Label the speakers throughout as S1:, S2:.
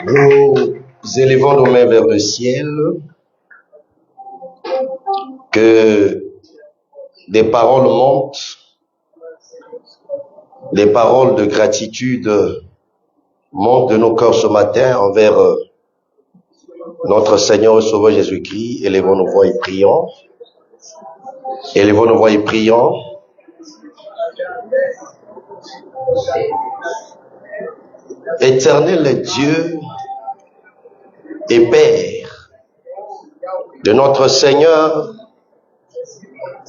S1: Nous élevons nos mains vers le ciel, que des paroles montent, des paroles de gratitude montent de nos cœurs ce matin envers notre Seigneur et Sauveur Jésus-Christ. Élevons nos voix et prions. Élevons nos voix et prions. Éternel Dieu et Père de notre Seigneur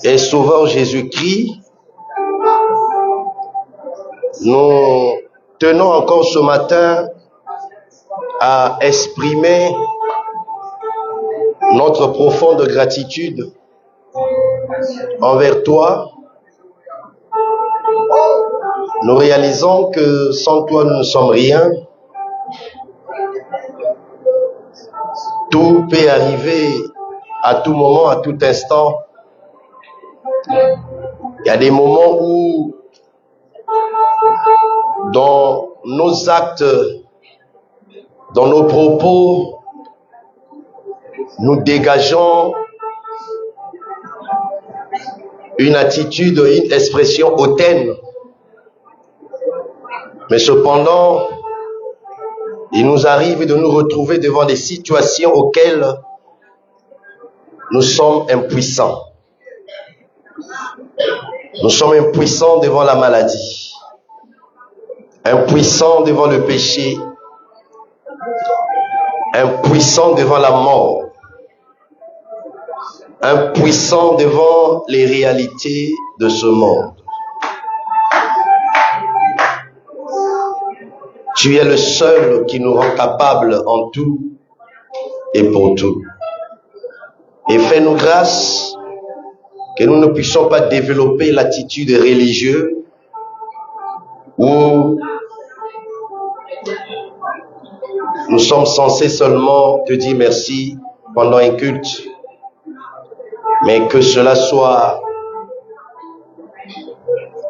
S1: et Sauveur Jésus-Christ, nous tenons encore ce matin à exprimer notre profonde gratitude envers toi. Nous réalisons que sans toi nous ne sommes rien. Tout peut arriver à tout moment, à tout instant. Il y a des moments où, dans nos actes, dans nos propos, nous dégageons une attitude, une expression hautaine. Mais cependant, il nous arrive de nous retrouver devant des situations auxquelles nous sommes impuissants. Nous sommes impuissants devant la maladie, impuissants devant le péché, impuissants devant la mort, impuissants devant les réalités de ce monde. Tu es le seul qui nous rend capables en tout et pour tout. Et fais-nous grâce que nous ne puissions pas développer l'attitude religieuse où nous sommes censés seulement te dire merci pendant un culte, mais que cela soit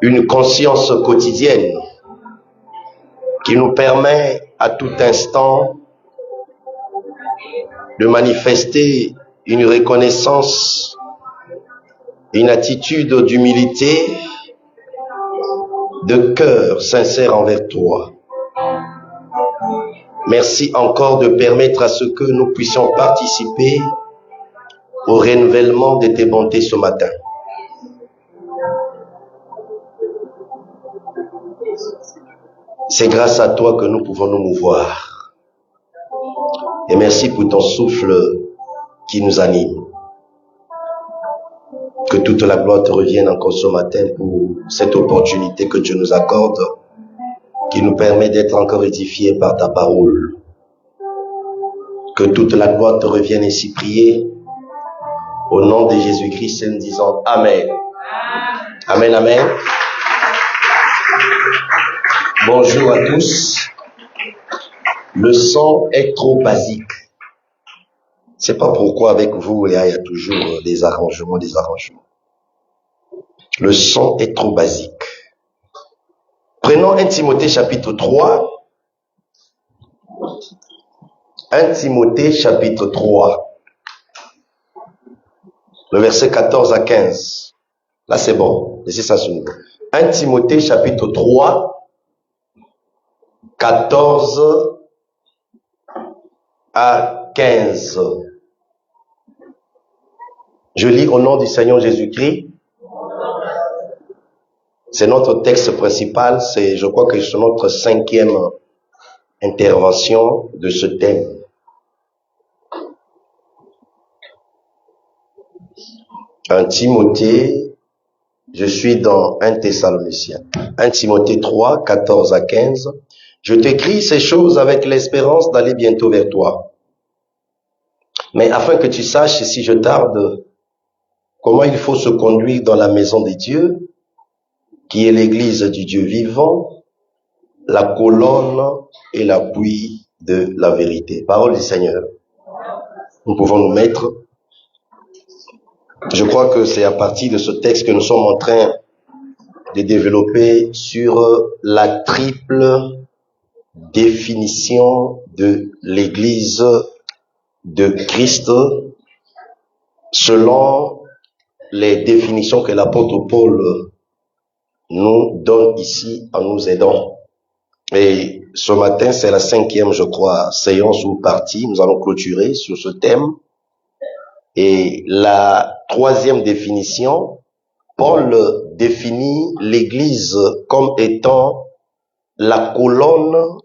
S1: une conscience quotidienne qui nous permet à tout instant de manifester une reconnaissance, une attitude d'humilité, de cœur sincère envers toi. Merci encore de permettre à ce que nous puissions participer au renouvellement de tes bontés ce matin. C'est grâce à toi que nous pouvons nous mouvoir. Et merci pour ton souffle qui nous anime. Que toute la gloire te revienne encore ce matin pour cette opportunité que Dieu nous accorde, qui nous permet d'être encore édifiés par ta parole. Que toute la gloire te revienne ainsi priée. Au nom de Jésus-Christ, nous disons Amen. Amen, Amen. Bonjour à tous. Le son est trop basique. C'est pas pourquoi avec vous, il y a toujours des arrangements. Le son est trop basique. Prenons 1 Timothée chapitre 3. 1 Timothée chapitre 3. Le verset 14 à 15. Là c'est bon. Laissez ça sur nous. 1 Timothée chapitre 3. 14 à 15. Je lis au nom du Seigneur Jésus-Christ. C'est notre texte principal. Je crois que c'est notre 5e intervention de ce thème. Un Timothée, je suis dans 1 Thessaloniciens. 1 Timothée 3, 14 à 15. Je t'écris ces choses avec l'espérance d'aller bientôt vers toi. Mais afin que tu saches, si je tarde, comment il faut se conduire dans la maison de Dieu, qui est l'église du Dieu vivant, la colonne et l'appui de la vérité. Parole du Seigneur. Nous pouvons nous mettre. Je crois que c'est à partir de ce texte que nous sommes en train de développer sur la triple définition de l'Église de Christ selon les définitions que l'apôtre Paul nous donne ici en nous aidant. Et ce matin, c'est la 5e, je crois, séance ou partie. Nous allons clôturer sur ce thème. Et la 3e définition, Paul définit l'Église comme étant la colonne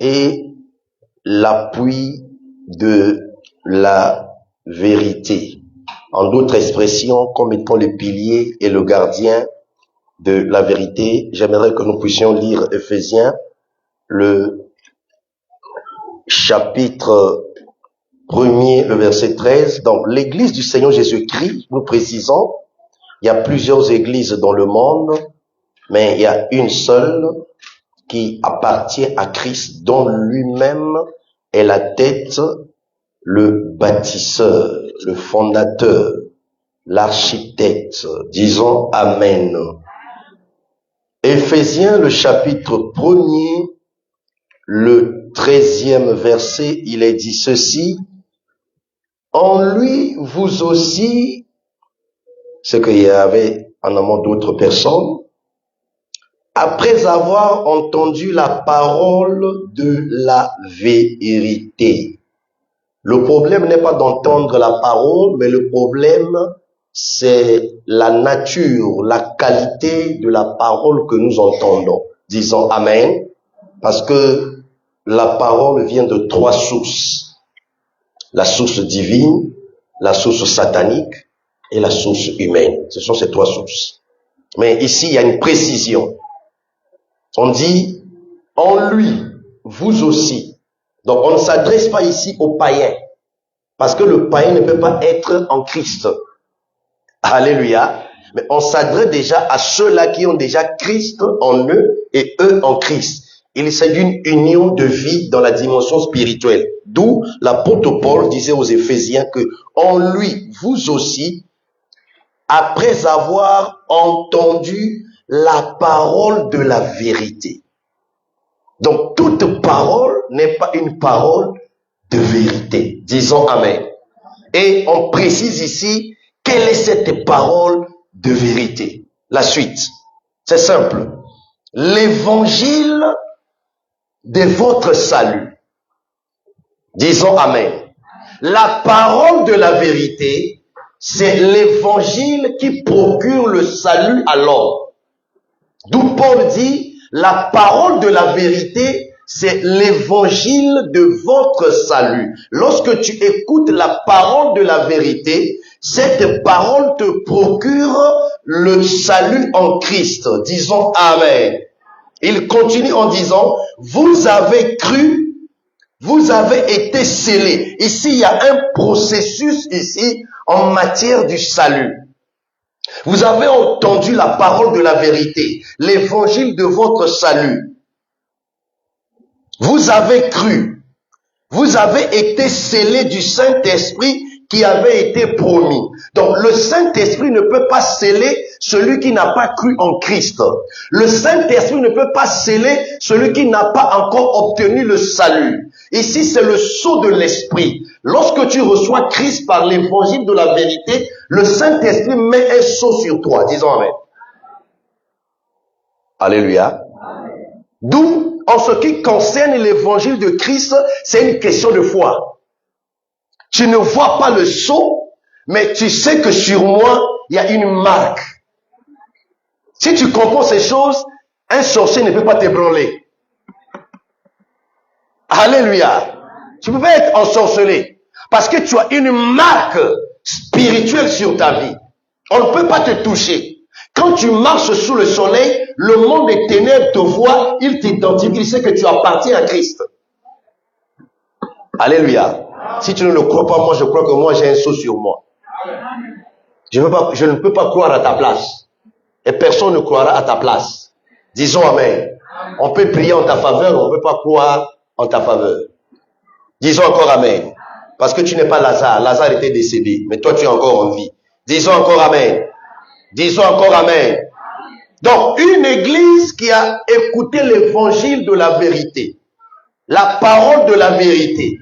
S1: et l'appui de la vérité. En d'autres expressions, comme étant le pilier et le gardien de la vérité. J'aimerais que nous puissions lire Éphésiens, le chapitre 1er, le verset 13. Donc, l'Église du Seigneur Jésus-Christ, nous précisons, il y a plusieurs églises dans le monde, mais il y a une seule qui appartient à Christ, dont lui-même est la tête, le bâtisseur, le fondateur, l'architecte. Disons Amen. Éphésiens, le chapitre 1er, le 13e verset, il est dit ceci: en lui, vous aussi, c'est qu'il y avait en amont d'autres personnes, après avoir entendu la parole de la vérité. Le problème n'est pas d'entendre la parole, mais le problème, c'est la nature, la qualité de la parole que nous entendons. Disons Amen, parce que la parole vient de 3 sources. La source divine, la source satanique et la source humaine. Ce sont ces 3 sources. Mais ici, il y a une précision. On dit, en lui, vous aussi. Donc, on ne s'adresse pas ici aux païens, parce que le païen ne peut pas être en Christ. Alléluia. Mais on s'adresse déjà à ceux-là qui ont déjà Christ en eux et eux en Christ. Il s'agit d'une union de vie dans la dimension spirituelle. D'où l'apôtre Paul disait aux Éphésiens que en lui, vous aussi, après avoir entendu la parole de la vérité. Donc, toute parole n'est pas une parole de vérité. Disons Amen. Et on précise ici, quelle est cette parole de vérité? La suite, c'est simple. L'évangile de votre salut. Disons Amen. La parole de la vérité, c'est l'évangile qui procure le salut à l'homme. D'où Paul dit, la parole de la vérité, c'est l'évangile de votre salut. Lorsque tu écoutes la parole de la vérité, cette parole te procure le salut en Christ. Disons Amen. Il continue en disant, vous avez cru, vous avez été scellés. Ici, il y a un processus ici en matière du salut. Vous avez entendu la parole de la vérité, l'évangile de votre salut. Vous avez cru. Vous avez été scellés du Saint-Esprit qui avait été promis. Donc, le Saint-Esprit ne peut pas sceller celui qui n'a pas cru en Christ. Le Saint-Esprit ne peut pas sceller celui qui n'a pas encore obtenu le salut. Ici, c'est le sceau de l'Esprit. Lorsque tu reçois Christ par l'évangile de la vérité, le Saint-Esprit met un sceau sur toi. Disons Amen. Alléluia. D'où, en ce qui concerne l'évangile de Christ, c'est une question de foi. Tu ne vois pas le sceau, mais tu sais que sur moi, il y a une marque. Si tu comprends ces choses, un sorcier ne peut pas t'ébranler. Alléluia. Tu peux pas être ensorcelé parce que tu as une marque spirituelle sur ta vie. On ne peut pas te toucher. Quand tu marches sous le soleil, le monde des ténèbres te voit, il t'identifie, il sait que tu appartiens à Christ. Alléluia. Si tu ne le crois pas, moi je crois que moi j'ai un sceau sur moi. Je ne peux pas croire à ta place. Et personne ne croira à ta place. Disons Amen. On peut prier en ta faveur, on ne peut pas croire en ta faveur. Disons encore Amen. Parce que tu n'es pas Lazare. Lazare était décédé, mais toi tu es encore en vie. Disons encore Amen. Disons encore Amen. Donc, une église qui a écouté l'évangile de la vérité, la parole de la vérité,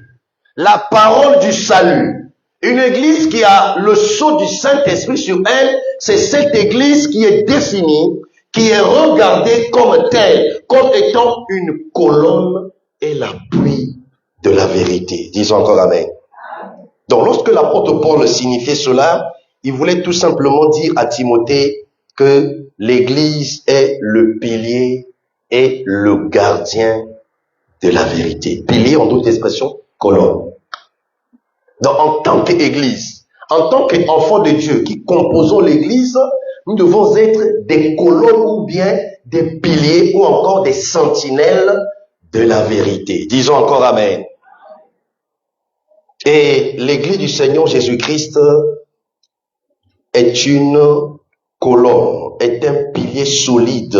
S1: la parole du salut, une église qui a le sceau du Saint-Esprit sur elle, c'est cette église qui est définie, qui est regardée comme telle, comme étant une colonne et l'appui de la vérité. Disons encore Amen. Donc, lorsque l'apôtre Paul signifiait cela, il voulait tout simplement dire à Timothée que l'église est le pilier et le gardien de la vérité. Pilier, en d'autres expressions, colonne. Donc, en tant qu'église, en tant qu'enfants de Dieu qui composons l'église, nous devons être des colonnes ou bien des piliers ou encore des sentinelles de la vérité. Disons encore Amen. Et l'église du Seigneur Jésus-Christ est une colonne, est un pilier solide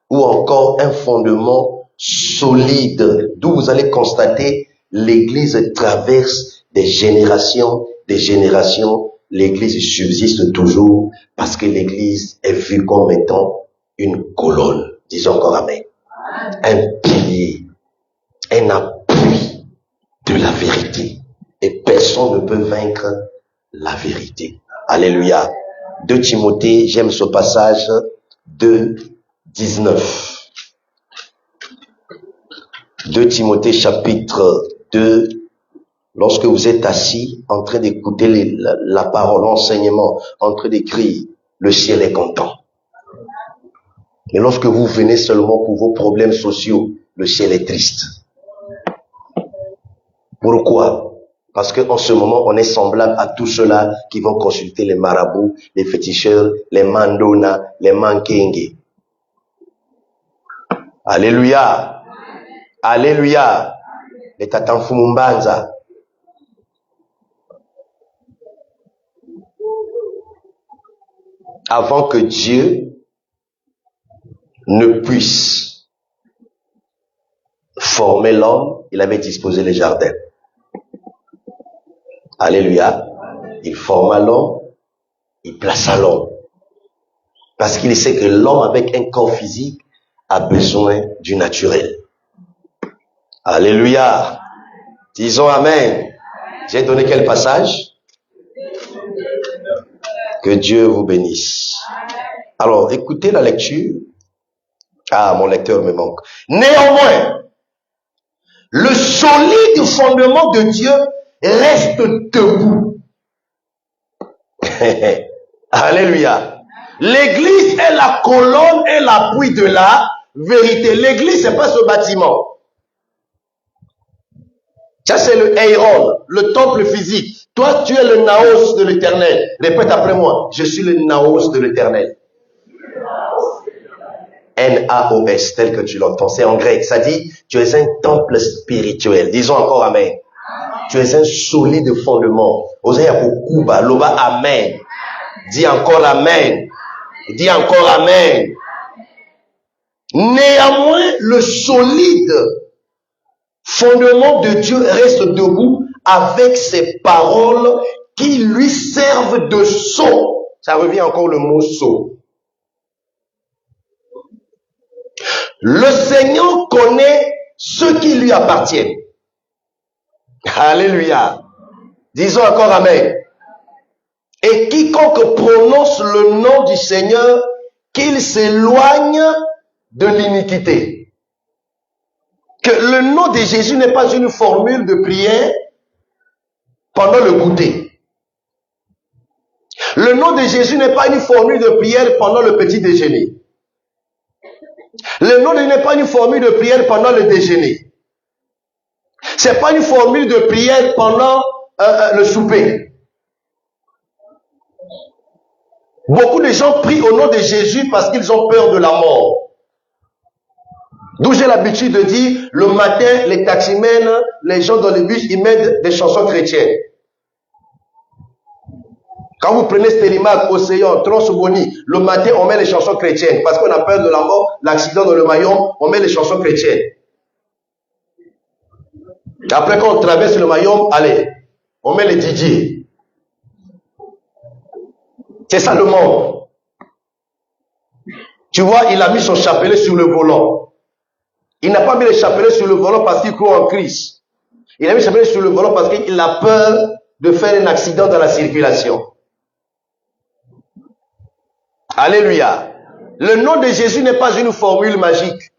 S1: ou encore un fondement solide d'où vous allez constater l'église traverse des générations, l'église subsiste toujours parce que l'église est vue comme étant une colonne. Disons encore Amen. Un pilier, un appui de la vérité. Et personne ne peut vaincre la vérité. Alléluia. 2 Timothée, j'aime ce passage, 2:19. 2 Timothée chapitre 2, lorsque vous êtes assis, en train d'écouter la parole, l'enseignement, en train d'écrire, le ciel est content. Mais lorsque vous venez seulement pour vos problèmes sociaux, le ciel est triste. Pourquoi? Parce qu'en ce moment, on est semblable à tous ceux-là qui vont consulter les marabouts, les féticheurs, les mandona, les mankenge. Alléluia. Alléluia. Les tatanfumumbanza. Avant que Dieu ne puisse former l'homme, il avait disposé les jardins. Alléluia. Il forma l'homme, il plaça l'homme. Parce qu'il sait que l'homme avec un corps physique a besoin du naturel. Alléluia. Disons Amen. J'ai donné quel passage? Que Dieu vous bénisse. Alors, écoutez la lecture. Ah, mon lecteur me manque. Néanmoins, le solide fondement de Dieu reste debout. Alléluia. L'église est la colonne et l'appui de la vérité. L'église, c'est pas ce bâtiment. Ça, c'est le Heiron, le temple physique. Toi, tu es le Naos de l'Éternel. Répète après moi. Je suis le Naos de l'Éternel. N-A-O-S, tel que tu l'entends. C'est en grec. Ça dit, tu es un temple spirituel. Disons encore Amen. Tu es un solide fondement. Osez Kuba, Loba Amen. Dis encore Amen. Dis encore Amen. Néanmoins, le solide fondement de Dieu reste debout avec ses paroles qui lui servent de sceau. Ça revient encore le mot sceau. Le Seigneur connaît ceux qui lui appartiennent. Alléluia. Disons encore Amen. Et quiconque prononce le nom du Seigneur, qu'il s'éloigne de l'iniquité. Que le nom de Jésus n'est pas une formule de prière pendant le goûter. Le nom de Jésus n'est pas une formule de prière pendant le petit déjeuner. Le nom de Jésus n'est pas une formule de prière pendant le déjeuner. C'est pas une formule de prière pendant le souper. Beaucoup de gens prient au nom de Jésus parce qu'ils ont peur de la mort. D'où j'ai l'habitude de dire, le matin, les taximens, les gens dans les bus, ils mettent des chansons chrétiennes. Quand vous prenez Stérimac, Océan, Transboni, le matin, on met les chansons chrétiennes. Parce qu'on a peur de la mort, l'accident dans le Mayom, on met les chansons chrétiennes. Et après, quand on traverse le Mayom, allez, on met les DJ. C'est ça le monde. Tu vois, il a mis son chapelet sur le volant. Il n'a pas mis le chapelet sur le volant parce qu'il croit en Christ. Il a mis le chapelet sur le volant parce qu'il a peur de faire un accident dans la circulation. Alléluia. Le nom de Jésus n'est pas une formule magique.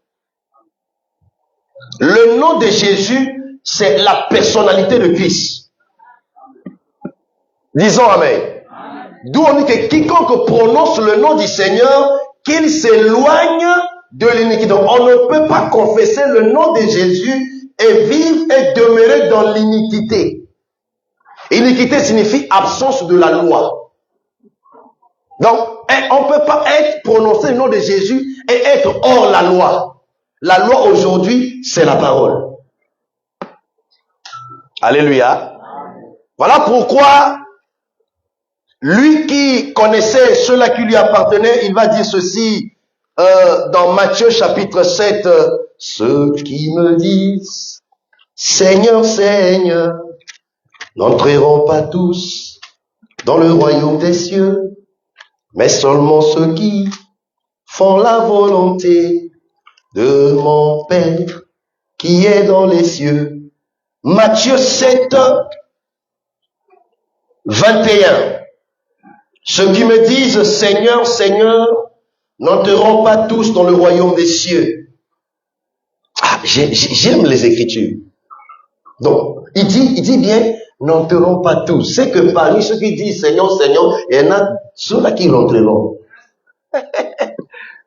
S1: Le nom de Jésus, c'est la personnalité de Christ. Disons Amen. D'où on dit que quiconque prononce le nom du Seigneur, qu'il s'éloigne de l'iniquité. Donc on ne peut pas confesser le nom de Jésus et vivre et demeurer dans l'iniquité. Iniquité signifie absence de la loi. Donc on ne peut pas prononcer le nom de Jésus et être hors la loi. La loi aujourd'hui, c'est la parole. Alléluia. Voilà pourquoi lui qui connaissait ceux-là qui lui appartenaient, il va dire ceci dans Matthieu chapitre 7. Ceux qui me disent Seigneur, Seigneur, n'entreront pas tous dans le royaume des cieux, mais seulement ceux qui font la volonté de mon Père qui est dans les cieux. Matthieu 7, 21. Ceux qui me disent Seigneur, Seigneur, n'entreront pas tous dans le royaume des cieux. Ah, j'aime les Écritures. Donc, il dit bien, n'entreront pas tous. C'est que parmi ceux qui disent Seigneur, Seigneur, il y en a ceux-là qui rentreront.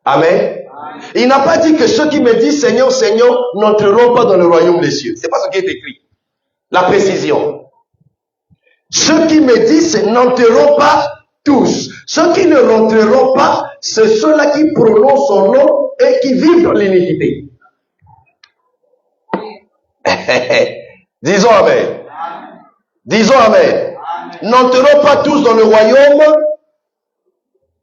S1: Amen. Il n'a pas dit que ceux qui me disent Seigneur, Seigneur, n'entreront pas dans le royaume des cieux. C'est pas ce qui est écrit. La précision. Ceux qui me disent n'entreront pas tous. Ceux qui ne rentreront pas, c'est ceux-là qui prononcent son nom et qui vivent dans l'iniquité. Disons Amen. Disons Amen. N'entreront pas tous dans le royaume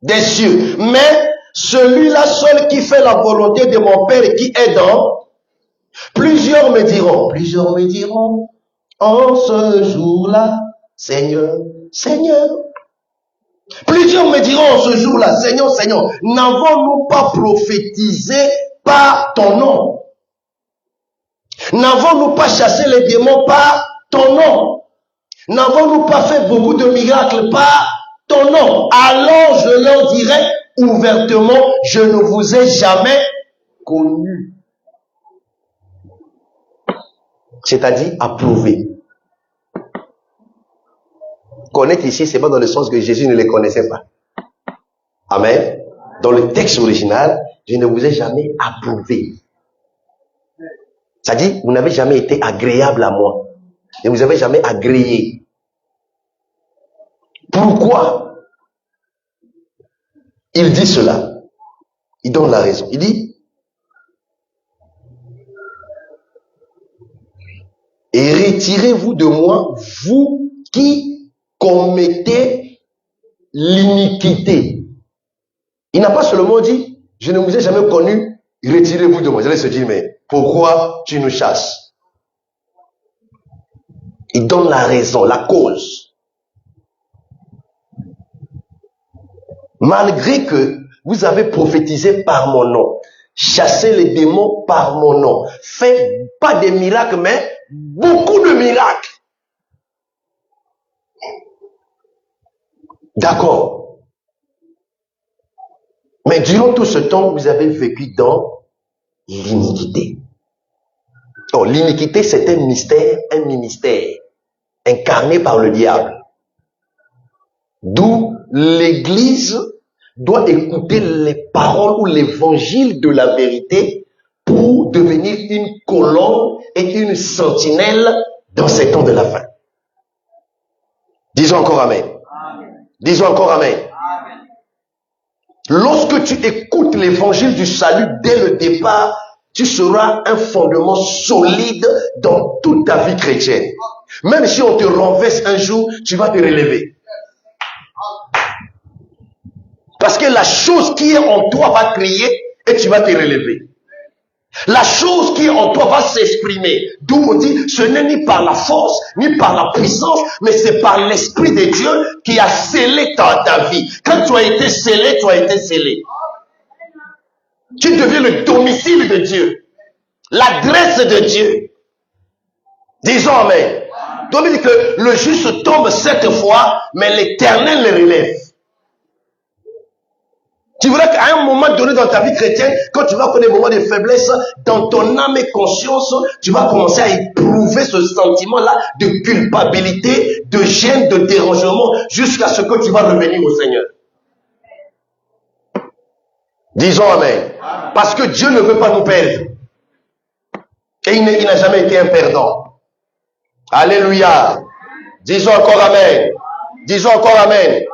S1: des cieux. Mais celui-là seul qui fait la volonté de mon Père et qui est dans, plusieurs me diront, en ce jour-là, Seigneur, Seigneur. Plusieurs me diront en ce jour-là, Seigneur, Seigneur, n'avons-nous pas prophétisé par ton nom? N'avons-nous pas chassé les démons par ton nom? N'avons-nous pas fait beaucoup de miracles par ton nom? Alors je leur dirai ouvertement, je ne vous ai jamais connu. C'est-à-dire approuvé. Connaître ici, c'est pas dans le sens que Jésus ne les connaissait pas. Amen. Dans le texte original, je ne vous ai jamais approuvé. C'est-à-dire, vous n'avez jamais été agréable à moi. Et vous n'avez jamais agréé. Pourquoi il dit cela? Il donne la raison. Il dit, et retirez-vous de moi, vous qui commettez l'iniquité. Il n'a pas seulement dit, je ne vous ai jamais connu, retirez-vous de moi. Vous allez se dire, mais pourquoi tu nous chasses? Il donne la raison, la cause. Malgré que vous avez prophétisé par mon nom, chassé les démons par mon nom, fait pas des miracles, mais beaucoup de miracles. D'accord. Mais durant tout ce temps, vous avez vécu dans l'iniquité. Oh, l'iniquité, c'est un mystère, un ministère, incarné par le diable. D'où l'Église doit écouter les paroles ou l'évangile de la vérité pour devenir une colonne et une sentinelle dans ces temps de la fin. Disons encore Amen. Disons encore Amen. Amen. Lorsque tu écoutes l'évangile du salut dès le départ, tu seras un fondement solide dans toute ta vie chrétienne. Même si on te renverse un jour, tu vas te relever. Parce que la chose qui est en toi va crier et tu vas te relever. La chose qui est en toi va s'exprimer. D'où on dit, ce n'est ni par la force, ni par la puissance, mais c'est par l'Esprit de Dieu qui a scellé ta vie. Quand tu as été scellé, tu as été scellé. Tu deviens le domicile de Dieu, l'adresse de Dieu. Disons amen. Donc il dit que le juste tombe 7 fois, mais l'Éternel le relève. Tu verras qu'à un moment donné dans ta vie chrétienne, quand tu vas connaître des moments de faiblesse, dans ton âme et conscience, tu vas commencer à éprouver ce sentiment-là de culpabilité, de gêne, de dérangement, jusqu'à ce que tu vas revenir au Seigneur. Disons amen. Parce que Dieu ne veut pas nous perdre. Et il n'a jamais été un perdant. Alléluia. Disons encore amen. Disons encore amen.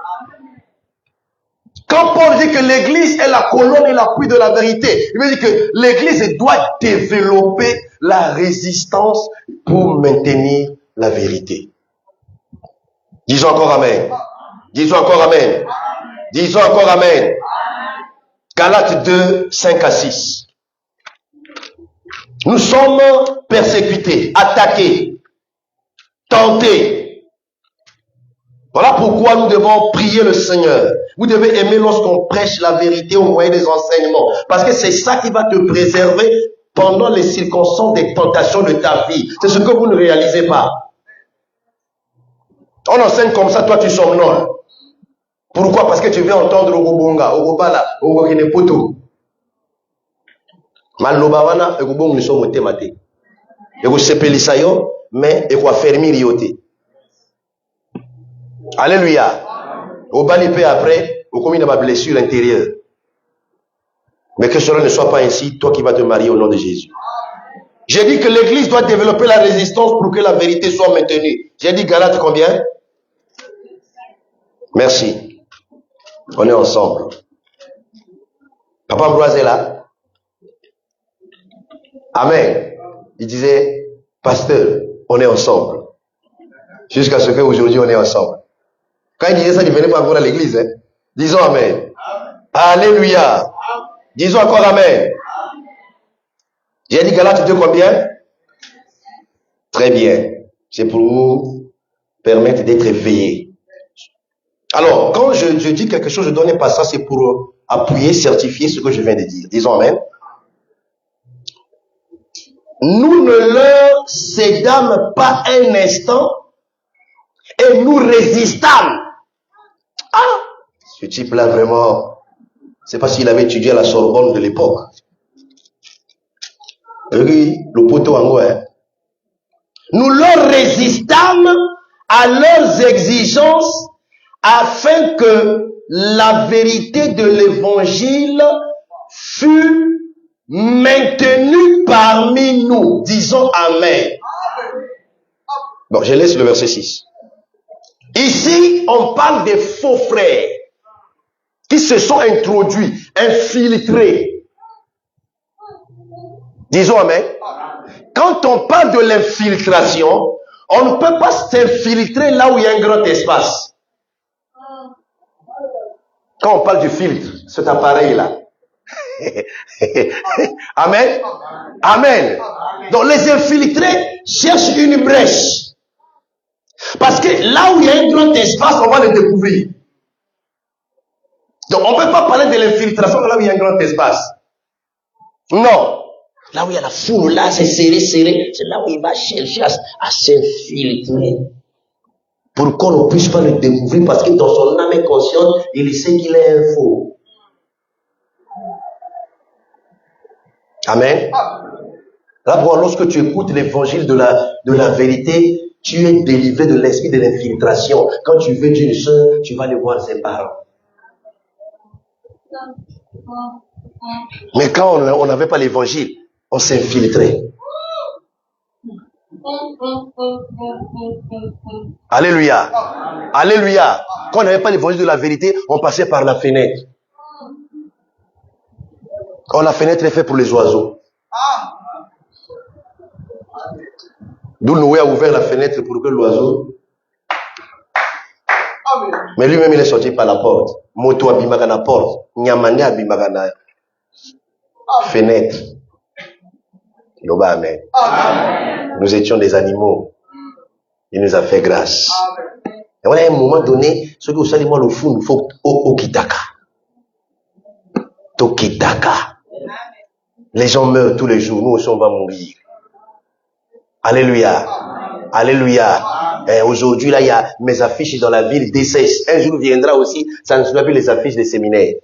S1: Quand Paul dit que l'église est la colonne et l'appui de la vérité, il veut dire que l'église doit développer la résistance pour maintenir la vérité. Disons encore amen. Disons encore amen. Disons encore amen. Galates 2, 5 à 6. Nous sommes persécutés, attaqués, tentés. Voilà pourquoi nous devons prier le Seigneur. Vous devez aimer lorsqu'on prêche la vérité au moyen des enseignements. Parce que c'est ça qui va te préserver pendant les circonstances des tentations de ta vie. C'est ce que vous ne réalisez pas. On enseigne comme ça, toi tu somnoles. Pourquoi? Parce que tu veux entendre Ogobonga, Ogobala, Ogokinepoto. Malobawana, Ogobong, nous sommes au thématé. Ego sepelisayo, mais ego affermir yote. Alléluia. Au bas l'épée après, au commis de ma blessure intérieure. Mais que cela ne soit pas ainsi, toi qui vas te marier au nom de Jésus. J'ai dit que l'église doit développer la résistance pour que la vérité soit maintenue. J'ai dit Galates combien? Merci. On est ensemble. Papa Ambroise est là. Amen. Il disait, pasteur, on est ensemble. Jusqu'à ce qu'aujourd'hui on est ensemble. Quand il disait ça, il ne venait pas encore à l'église. Hein? Disons amen. Alléluia. Disons encore amen. J'ai dit Galates 2 combien? Très bien. C'est pour vous permettre d'être éveillé. Alors, quand je dis quelque chose, je donne pas ça, c'est pour appuyer, certifier ce que je viens de dire. Disons amen. Nous ne leur cédâmes pas un instant et nous résistâmes. Ah, ce type-là, vraiment, c'est pas s'il avait étudié à la Sorbonne de l'époque. Oui, le poteau en haut, hein. Nous leur résistâmes à leurs exigences afin que la vérité de l'évangile fût maintenue parmi nous. Disons amen. Bon, je laisse le verset 6. Ici, on parle des faux frères qui se sont introduits, infiltrés. Disons amen. Quand on parle de l'infiltration, on ne peut pas s'infiltrer là où il y a un grand espace. Quand on parle du filtre, cet appareil-là. Amen. Amen. Donc les infiltrés cherchent une brèche. Parce que là où il y a un grand espace, on va le découvrir. Donc on ne peut pas parler de l'infiltration là où il y a un grand espace. Non. Là où il y a la foule, là c'est serré, c'est là où il va chercher à s'infiltrer. Pour qu'on ne puisse pas le découvrir, parce que dans son âme inconsciente, il sait qu'il est un faux. Amen. Là, bon, lorsque tu écoutes l'évangile de la vérité, tu es délivré de l'esprit de l'infiltration. Quand tu veux d'une soeur, tu vas aller voir ses parents. Mais quand on n'avait pas l'évangile, on s'infiltrait. Alléluia. Alléluia. Quand on n'avait pas l'évangile de la vérité, on passait par la fenêtre. Quand la fenêtre est faite pour les oiseaux. D'où Noé a ouvert la fenêtre pour que l'oiseau. Mais lui-même, il est sorti par la porte. Moto abimaka na porte. Nyamane abimaka na fenêtre. Amen. Nous étions des animaux. Il nous a fait grâce. Et voilà, à un moment donné, ce que vous savez, moi, le fou, il faut Okitaka. Tokitaka. Les gens meurent tous les jours. Nous aussi, on va mourir. Alléluia. Alléluia. Et aujourd'hui, là, il y a mes affiches dans la ville dessèchent. Un jour viendra aussi, ça ne sera plus les affiches des séminaires.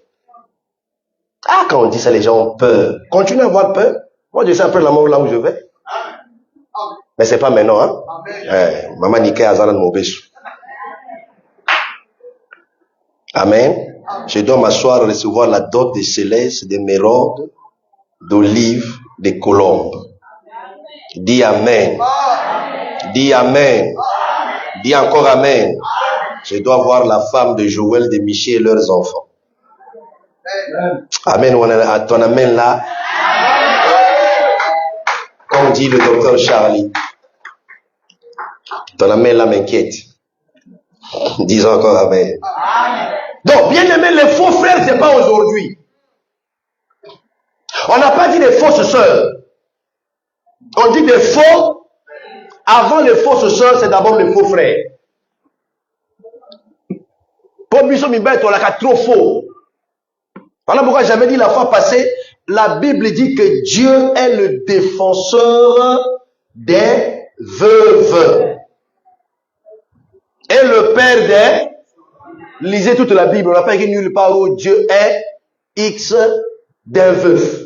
S1: Ah, quand on dit ça, les gens ont peur. Continue à avoir peur. Moi, je sais après la mort là où je vais. Mais c'est pas maintenant, hein. Maman Niké Azalan Mobesu. Amen. Je dois m'asseoir et recevoir la dot des célestes, des mérodes, d'olives, des colombes. Dis Amen. Dis Amen. Dis encore Amen. Je dois voir la femme de Joël, de Michel et leurs enfants. Amen. On a ton Amen là. Comme dit le docteur Charlie. Ton Amen là m'inquiète. Dis encore Amen. Donc, bien aimé, les faux frères, c'est pas aujourd'hui. On n'a pas dit des fausses sœurs. On dit des faux. Avant les fausses sœurs, c'est d'abord les faux frères. Pour Bishop Mibet, on l'a trop faux. Voilà pourquoi j'avais dit la fois passée, la Bible dit que Dieu est le défenseur des veuves. Et le père des... Lisez toute la Bible, on n'a pas écrit nulle part où Dieu est X d'un veuf.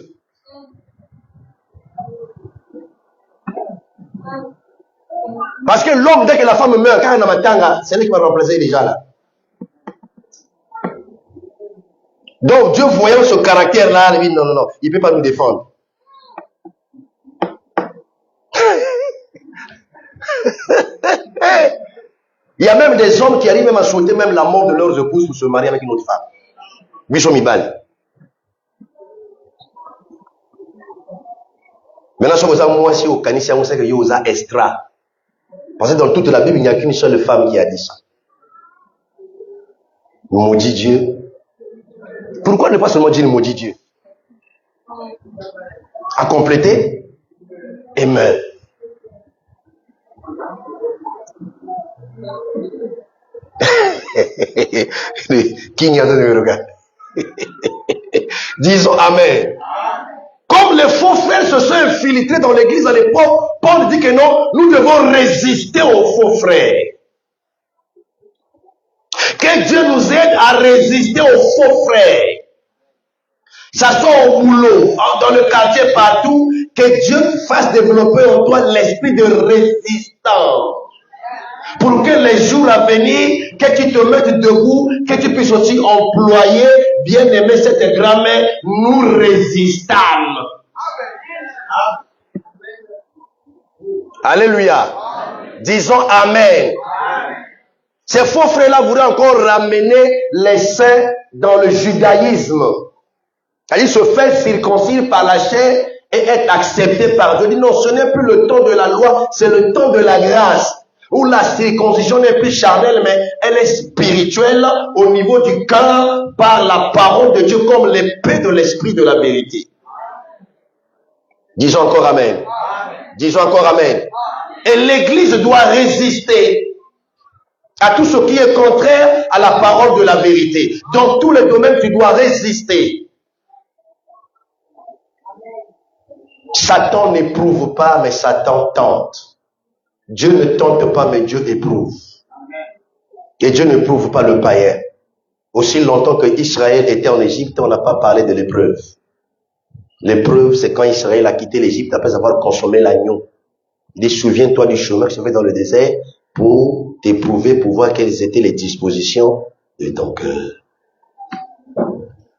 S1: Parce que l'homme, dès que la femme meurt, quand elle a ma tanga, c'est lui qui va remplacer déjà là. Donc Dieu voyant ce caractère-là, il dit non, il ne peut pas nous défendre. Il y a même des hommes qui arrivent même à souhaiter même la mort de leurs épouses pour se marier avec une autre femme. Bishop Mibal. Maintenant, je suis moi aussi au Canisa, on sait que Yosa extra. Parce que dans toute la Bible, il n'y a qu'une seule femme qui a dit ça. Maudit Dieu. Pourquoi ne pas seulement dire maudit Dieu? À compléter et meurt. Qui n'y a de me regarde. Disons Amen. Comme les faux frères se sont infiltrés dans l'église à l'époque, Paul dit que non, nous devons résister aux faux frères. Que Dieu nous aide à résister aux faux frères. Ça soit au boulot, dans le quartier, partout, que Dieu fasse développer en toi l'esprit de résistance. Pour que les jours à venir, que tu te mettes debout, que tu puisses aussi employer, bien aimer cette grammaire, nous résistons. Alléluia. Disons Amen. Ces faux frères-là voudraient encore ramener les saints dans le judaïsme. C'est-à-dire se faire circoncire par la chair et être accepté par Dieu. Dit non, ce n'est plus le temps de la loi, c'est le temps de la grâce. Où la circoncision n'est plus charnelle, mais elle est spirituelle au niveau du cœur par la parole de Dieu comme l'épée de l'esprit de la vérité. Disons encore Amen. Disons encore Amen. Et l'Église doit résister à tout ce qui est contraire à la parole de la vérité. Dans tous les domaines, tu dois résister. Satan n'éprouve pas, mais Satan tente. Dieu ne tente pas, mais Dieu éprouve. Et Dieu ne prouve pas le païen. Aussi longtemps que Israël était en Égypte, on n'a pas parlé de l'épreuve. L'épreuve, c'est quand Israël a quitté l'Égypte après avoir consommé l'agneau. Il dit, souviens-toi du chemin que tu fais dans le désert pour t'éprouver, pour voir quelles étaient les dispositions de ton cœur.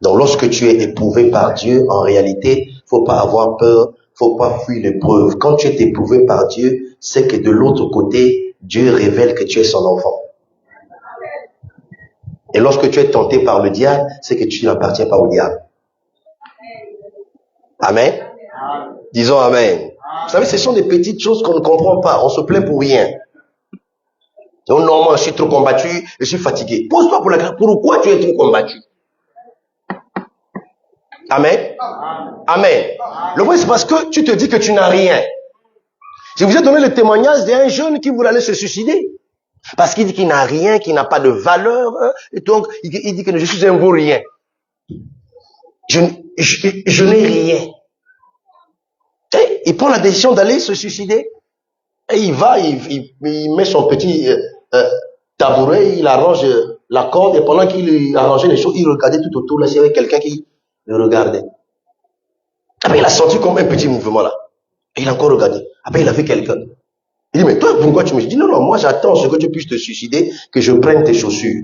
S1: Donc, lorsque tu es éprouvé par Dieu, en réalité, faut pas avoir peur, faut pas fuir l'épreuve. Quand tu es éprouvé par Dieu, c'est que de l'autre côté, Dieu révèle que tu es son enfant. Et lorsque tu es tenté par le diable, c'est que tu n'appartiens pas au diable. Amen. Disons Amen. Vous savez, ce sont des petites choses qu'on ne comprend pas. On se plaint pour rien. Donc, non, moi, je suis trop combattu, je suis fatigué. Pose-toi pour la question, pourquoi tu es trop combattu? Amen. Amen. Le point, c'est parce que tu te dis que tu n'as rien. Je vous ai donné le témoignage d'un jeune qui voulait aller se suicider. Parce qu'il dit qu'il n'a rien, qu'il n'a pas de valeur. Et donc, il dit que je suis un vaut rien. Je n'ai rien. il prend la décision d'aller se suicider. Et il va, il met son petit tabouret, il arrange la corde, et pendant qu'il arrangeait les choses, il regardait tout autour, là, s'il y avait quelqu'un qui le regardait. Après, il a senti comme un petit mouvement là. Et il a encore regardé. Après, il a vu quelqu'un. Il dit, mais toi, pourquoi tu me dis? Non, moi j'attends ce que tu puisses te suicider, que je prenne tes chaussures.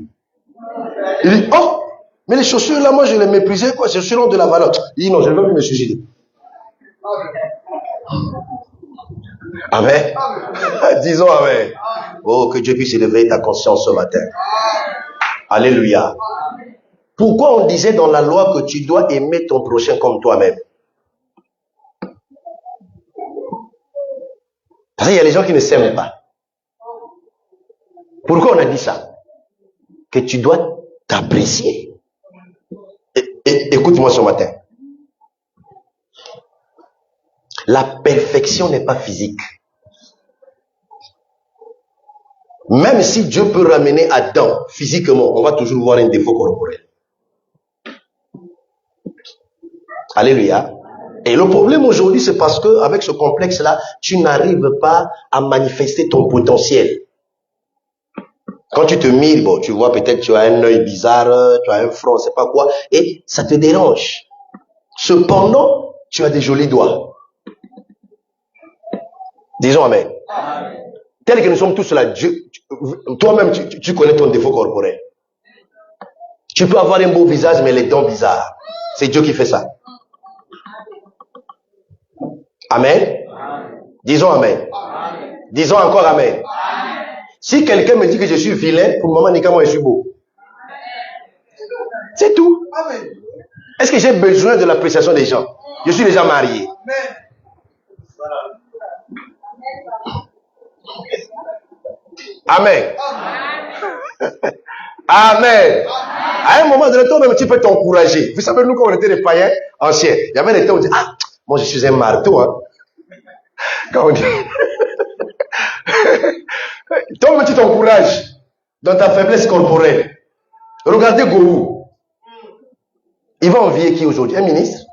S1: Il dit, oh, mais les chaussures là, moi je les méprisais, quoi, c'est selon de la valeur. Il dit, non, je ne veux plus me suicider. Amen. Disons amen. Oh, que Dieu puisse élever ta conscience ce matin. Alléluia. Pourquoi on disait dans la loi que tu dois aimer ton prochain comme toi-même? Parce qu'il y a les gens qui ne s'aiment pas. Pourquoi on a dit ça? Que tu dois t'apprécier. Écoute-moi ce matin. La perfection n'est pas physique. Même si Dieu peut ramener Adam physiquement, on va toujours voir un défaut corporel. Alléluia. Et le problème aujourd'hui, c'est parce que avec ce complexe-là, tu n'arrives pas à manifester ton potentiel. Quand tu te mires, bon, tu vois peut-être tu as un œil bizarre, tu as un front, c'est pas quoi, et ça te dérange. Cependant, tu as des jolis doigts. Disons amen. Tel que nous sommes tous là, toi-même, tu connais ton défaut corporel. Tu peux avoir un beau visage, mais les dents bizarres. C'est Dieu qui fait ça. Amen. Disons amen. Disons encore amen. Si quelqu'un me dit que je suis vilain, pour le moment, n'est qu'à moi, je suis beau. C'est tout. Est-ce que j'ai besoin de l'appréciation des gens? Je suis déjà marié. Amen. Amen. À un moment donné, toi-même, tu peux t'encourager. Vous savez, nous, quand on était des païens anciens, il y avait des temps où on dit, ah, moi, je suis un marteau, hein. Quand on dit, toi-même, tu t'encourages dans ta faiblesse corporelle. Regardez Gourou. Il va envier qui aujourd'hui? Un ministre?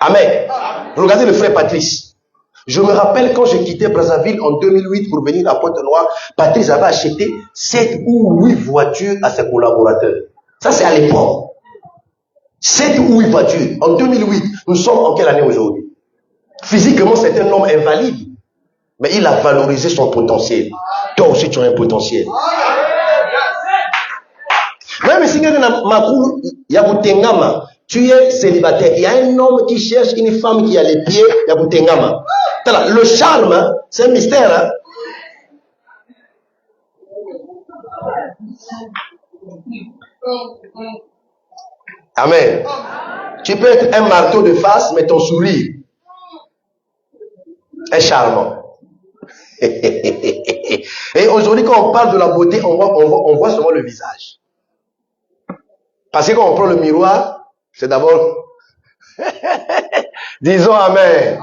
S1: Amen. Regardez le frère Patrice. Je me rappelle quand j'ai quitté Brazzaville en 2008 pour venir à Pointe-Noire, Patrice avait acheté 7 ou 8 voitures à ses collaborateurs. Ça, c'est à l'époque. 7 ou 8 voitures. En 2008, nous sommes en quelle année aujourd'hui? Physiquement, c'est un homme invalide. Mais il a valorisé son potentiel. Toi aussi, tu as un potentiel. Même si tu es célibataire, il y a un homme qui cherche une femme qui a les pieds, Yabutengama. Le charme, c'est un mystère. Hein? Amen. Tu peux être un marteau de face, mais ton sourire est charmant. Et aujourd'hui, quand on parle de la beauté, on voit seulement le visage. Parce que quand on prend le miroir, c'est d'abord... Disons amen.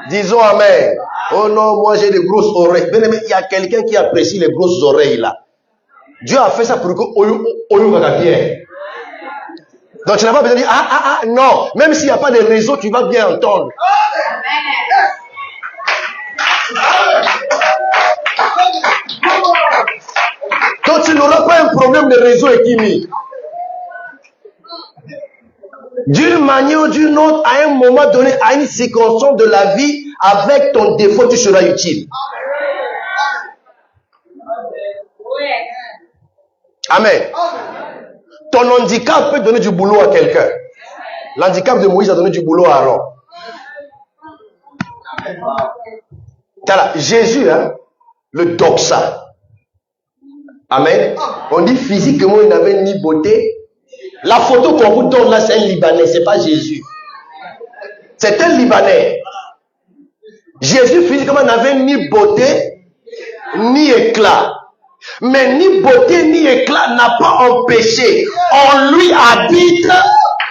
S1: Disons amen. Oh non, moi j'ai des grosses oreilles. Mais il y a quelqu'un qui apprécie les grosses oreilles là. Dieu a fait ça pour que Oyo va bien. Donc tu n'as pas besoin de dire non. Même s'il n'y a pas de réseau, tu vas bien entendre. Donc tu n'auras pas un problème de réseau équilibré. D'une manière ou d'une autre, à un moment donné, à une circonstance de la vie, avec ton défaut, tu seras utile. Amen. Ton handicap peut donner du boulot à quelqu'un. L'handicap de Moïse a donné du boulot à Aaron. Jésus, hein, le doxa. Amen. On dit physiquement, il n'avait ni beauté. La photo qu'on vous donne là, c'est un Libanais, c'est pas Jésus. C'est un Libanais. Jésus physiquement n'avait ni beauté, ni éclat. Mais ni beauté, ni éclat n'a pas empêché. On lui habite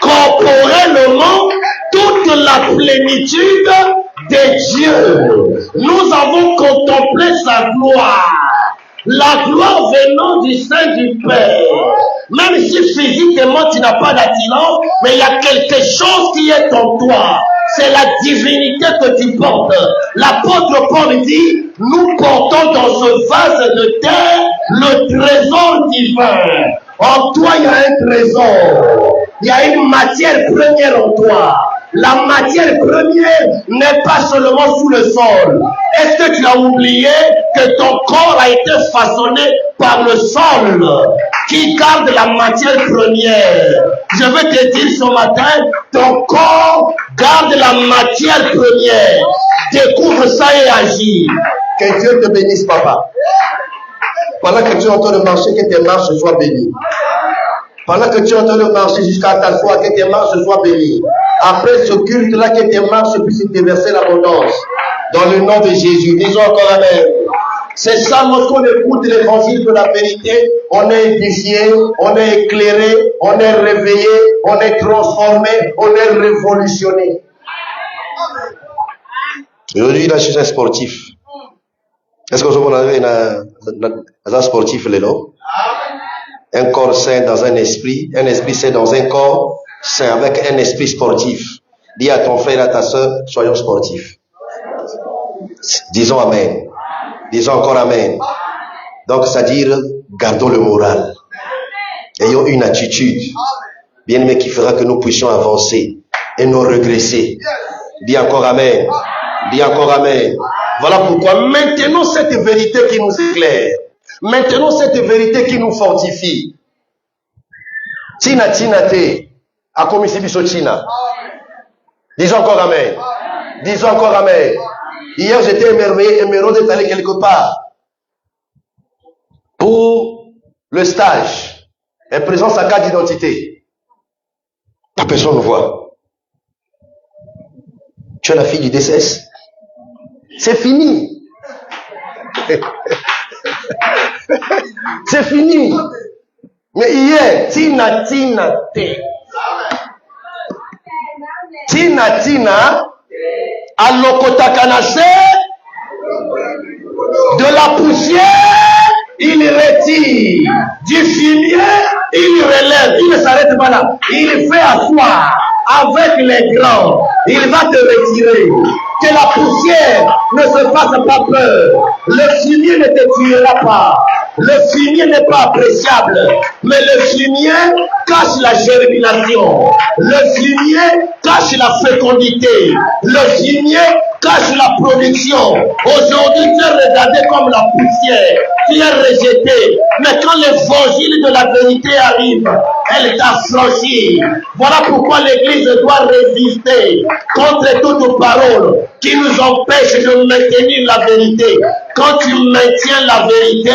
S1: corporellement toute la plénitude de Dieu. Nous avons contemplé sa gloire. La gloire venant du sein du Père. Même si physiquement tu n'as pas d'attirance, mais il y a quelque chose qui est en toi. c'est la divinité que tu portes. L'apôtre Paul dit, nous portons dans ce vase de terre le trésor divin. En toi, il y a un trésor. Il y a une matière première en toi. La matière première n'est pas seulement sous le sol. Est-ce que tu as oublié que ton corps a été façonné par le sol qui garde la matière première? Je veux te dire ce matin, ton corps garde la matière première. Découvre ça et agis. Que Dieu te bénisse, papa. Pendant que tu es en train de marcher, que tes marches soient bénies. Pendant que tu es en train de marcher jusqu'à ta foi, que tes marches soient bénies. Après ce culte-là, que tes marches puissent te verser l'abondance. Dans le nom de Jésus. Disons encore Amen. C'est ça, lorsqu'on écoute l'évangile de la vérité, on est édifié, on est éclairé, on est réveillé, on est transformé, on est révolutionné. Aujourd'hui, là, je suis un sportif. Est-ce que vous avez un sportif, Lélo? Un corps sain dans un esprit sain dans un corps sain avec un esprit sportif. Dis à ton frère et à ta soeur, soyons sportifs. Disons Amen. Disons encore Amen. Donc, c'est-à-dire, gardons le moral. Ayons une attitude, bien aimé, qui fera que nous puissions avancer et non régresser. Dis encore Amen. Dis encore Amen. Voilà pourquoi maintenons cette vérité qui nous éclaire. Maintenons cette vérité qui nous fortifie. Tina te. Akomisi biso Tina. Disons encore Amen. Disons encore Amen. Hier, j'étais émerveillé d'être allé quelque part pour le stage et présente sa carte d'identité. La personne nous voit. Tu es la fille du DCS? C'est fini. C'est fini. Mais hier, Tina Alokotakanase, de la poussière, il retire. Du fumier, il relève. Il ne s'arrête pas là. Il fait asseoir avec les grands. Il va te retirer. Que la poussière ne se fasse pas peur. Le fumier ne te tuera pas. Le fumier n'est pas appréciable, mais le fumier cache la germination. Le fumier cache la fécondité. Le fumier cache la production. Aujourd'hui, tu es regardé comme la poussière. Tu es rejeté. Mais quand l'évangile de la vérité arrive, elle t'affranchit. Voilà pourquoi l'Église doit résister contre toute parole qui nous empêche de maintenir la vérité. Quand tu maintiens la vérité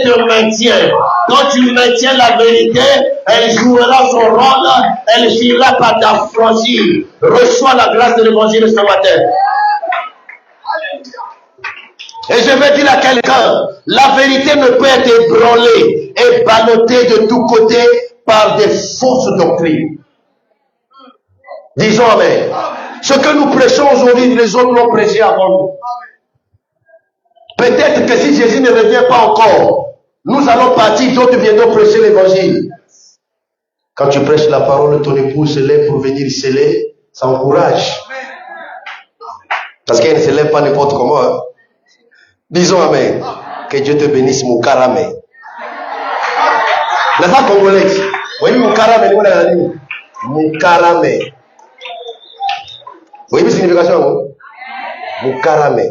S1: te maintient. Quand tu maintiens la vérité, elle jouera son rôle, elle finira par t'affranchir. Reçois la grâce de l'évangile ce matin. Et je vais dire à quelqu'un, la vérité ne peut être ébranlée et ballottée de tous côtés par des fausses doctrines. Disons Amen. Ce que nous prêchons aujourd'hui, les autres l'ont prêché avant nous. Peut-être que si Jésus ne revient pas encore, nous allons partir, d'autres viendront prêcher l'évangile. Quand tu prêches la parole, ton épouse se lève pour venir sceller, ça encourage. Parce qu'elle ne se lève pas n'importe comment. Hein. Disons Amen. Que Dieu te bénisse, mon caramé. La femme congolaise. Oui, mon caramé, mon caramé. Vous voyez la signification? Mon caramé.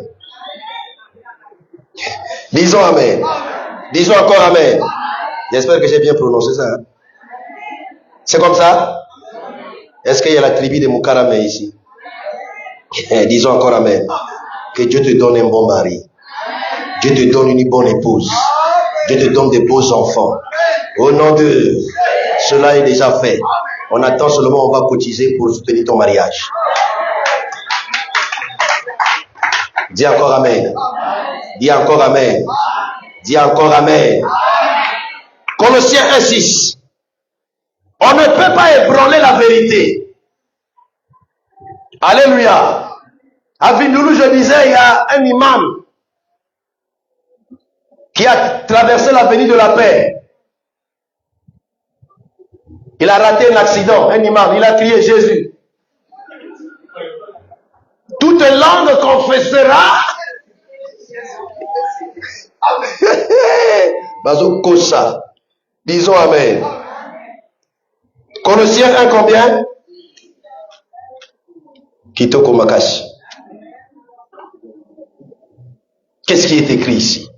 S1: Disons Amen. Disons encore Amen. J'espère que j'ai bien prononcé ça. Hein? C'est comme ça? Est-ce qu'il y a la tribu de Moukarame ici? Disons encore Amen. Que Dieu te donne un bon mari. Dieu te donne une bonne épouse. Dieu te donne des beaux enfants. Au nom de cela est déjà fait. On attend seulement, on va cotiser pour soutenir ton mariage. Dis encore Amen. Dis encore Amen. Dis encore Amen. Colossiens 1:6. On ne peut pas ébranler la vérité. Alléluia. À Vindoulou, je disais, il y a un imam qui a traversé l'avenue de la paix. Il a raté un accident, un imam, il a crié Jésus. toute langue confessera. Bazo Kosa. Disons Amen. Colossiens 1 combien? Kitoko Makashi. Qu'est-ce qui est écrit ici?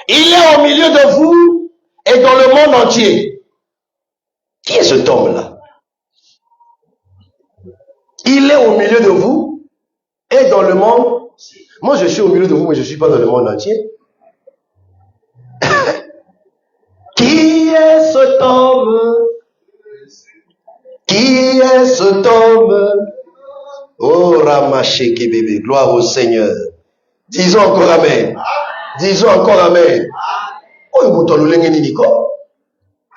S1: Il est au milieu de vous et dans le monde entier. Qui est cet homme-là? Il est au milieu de vous et dans le monde. Moi, je suis au milieu de vous, mais je ne suis pas dans le monde entier. Qui est cet homme? Qui est cet homme? Oh, Ramacheke bébé, gloire au Seigneur. Disons encore Amen. Disons encore Amen. Oh,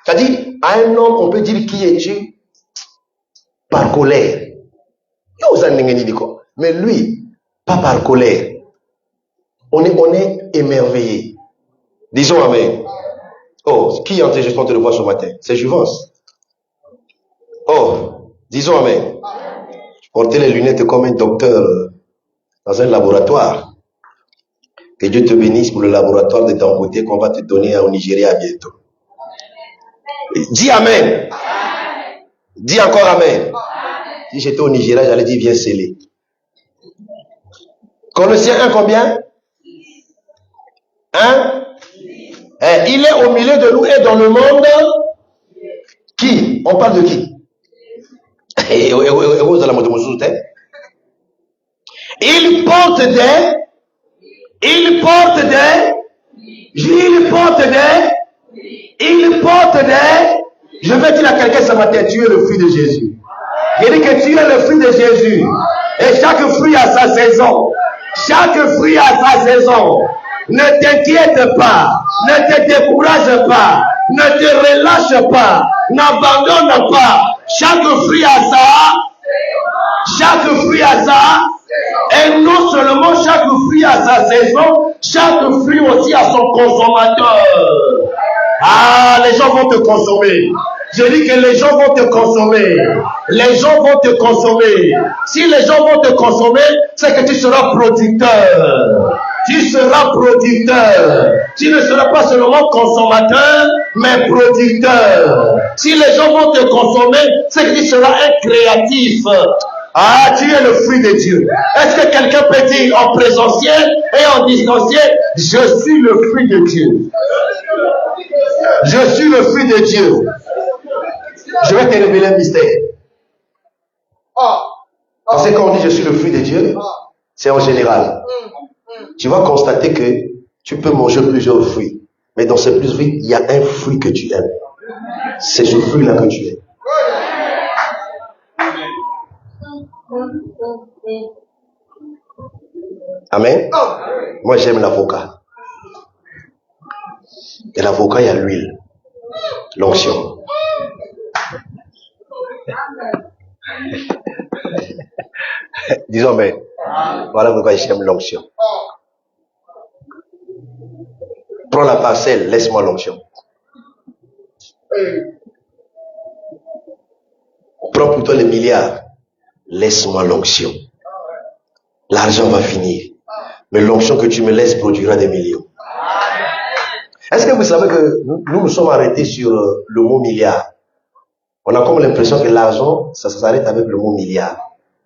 S1: c'est-à-dire, à un homme, on peut dire qui es-tu? Par colère. Mais lui, pas par colère. On est émerveillé. Disons Amen. Oh, qui est enregistrant de le voir ce matin? C'est Jouvence. Oh, disons Amen. Portez les lunettes comme un docteur dans un laboratoire. Que Dieu te bénisse pour le laboratoire de Dangote qu'on va te donner au Nigeria bientôt. Dis Amen. Dis encore Amen. Si j'étais au Nigeria, j'allais dire viens sceller. Colossiens 1 combien? 1. Il est au milieu de nous et dans le monde. Qui? On parle de qui? Il porte des, je vais dire à quelqu'un ce matin, tu es le fruit de Jésus. Il dit que tu es le fruit de Jésus. Et chaque fruit a sa saison. Chaque fruit a sa saison. Ne t'inquiète pas. Ne te décourage pas. Ne te relâche pas. N'abandonne pas. Chaque fruit a ça. Chaque fruit a ça. Et non seulement chaque fruit a sa saison, chaque fruit aussi a son consommateur. Ah, les gens vont te consommer. Je dis que les gens vont te consommer. Les gens vont te consommer. Si les gens vont te consommer, c'est que tu seras producteur. Tu seras producteur. Tu ne seras pas seulement consommateur, mais producteur. Si les gens vont te consommer, c'est que tu seras un créatif. Ah, tu es le fruit de Dieu. Est-ce que quelqu'un peut dire en présentiel et en distanciel, je suis le fruit de Dieu. Je suis le fruit de Dieu. Je vais te révéler un mystère. Parce que quand on dit je suis le fruit de Dieu, c'est en général. Tu vas constater que tu peux manger plusieurs fruits. Mais dans ces plusieurs fruits, il y a un fruit que tu aimes. C'est ce fruit-là que tu aimes. Amen. Moi, j'aime l'avocat. Et l'avocat, il y a l'huile, l'onction. Disons, mais voilà pourquoi j'aime l'onction. Prends la parcelle, laisse-moi l'onction. Prends plutôt les milliards, laisse-moi l'onction. L'argent va finir. Mais l'onction que tu me laisses produira des millions. Est-ce que vous savez que nous sommes arrêtés sur le mot milliard? On a comme l'impression que l'argent, ça s'arrête avec le mot milliard.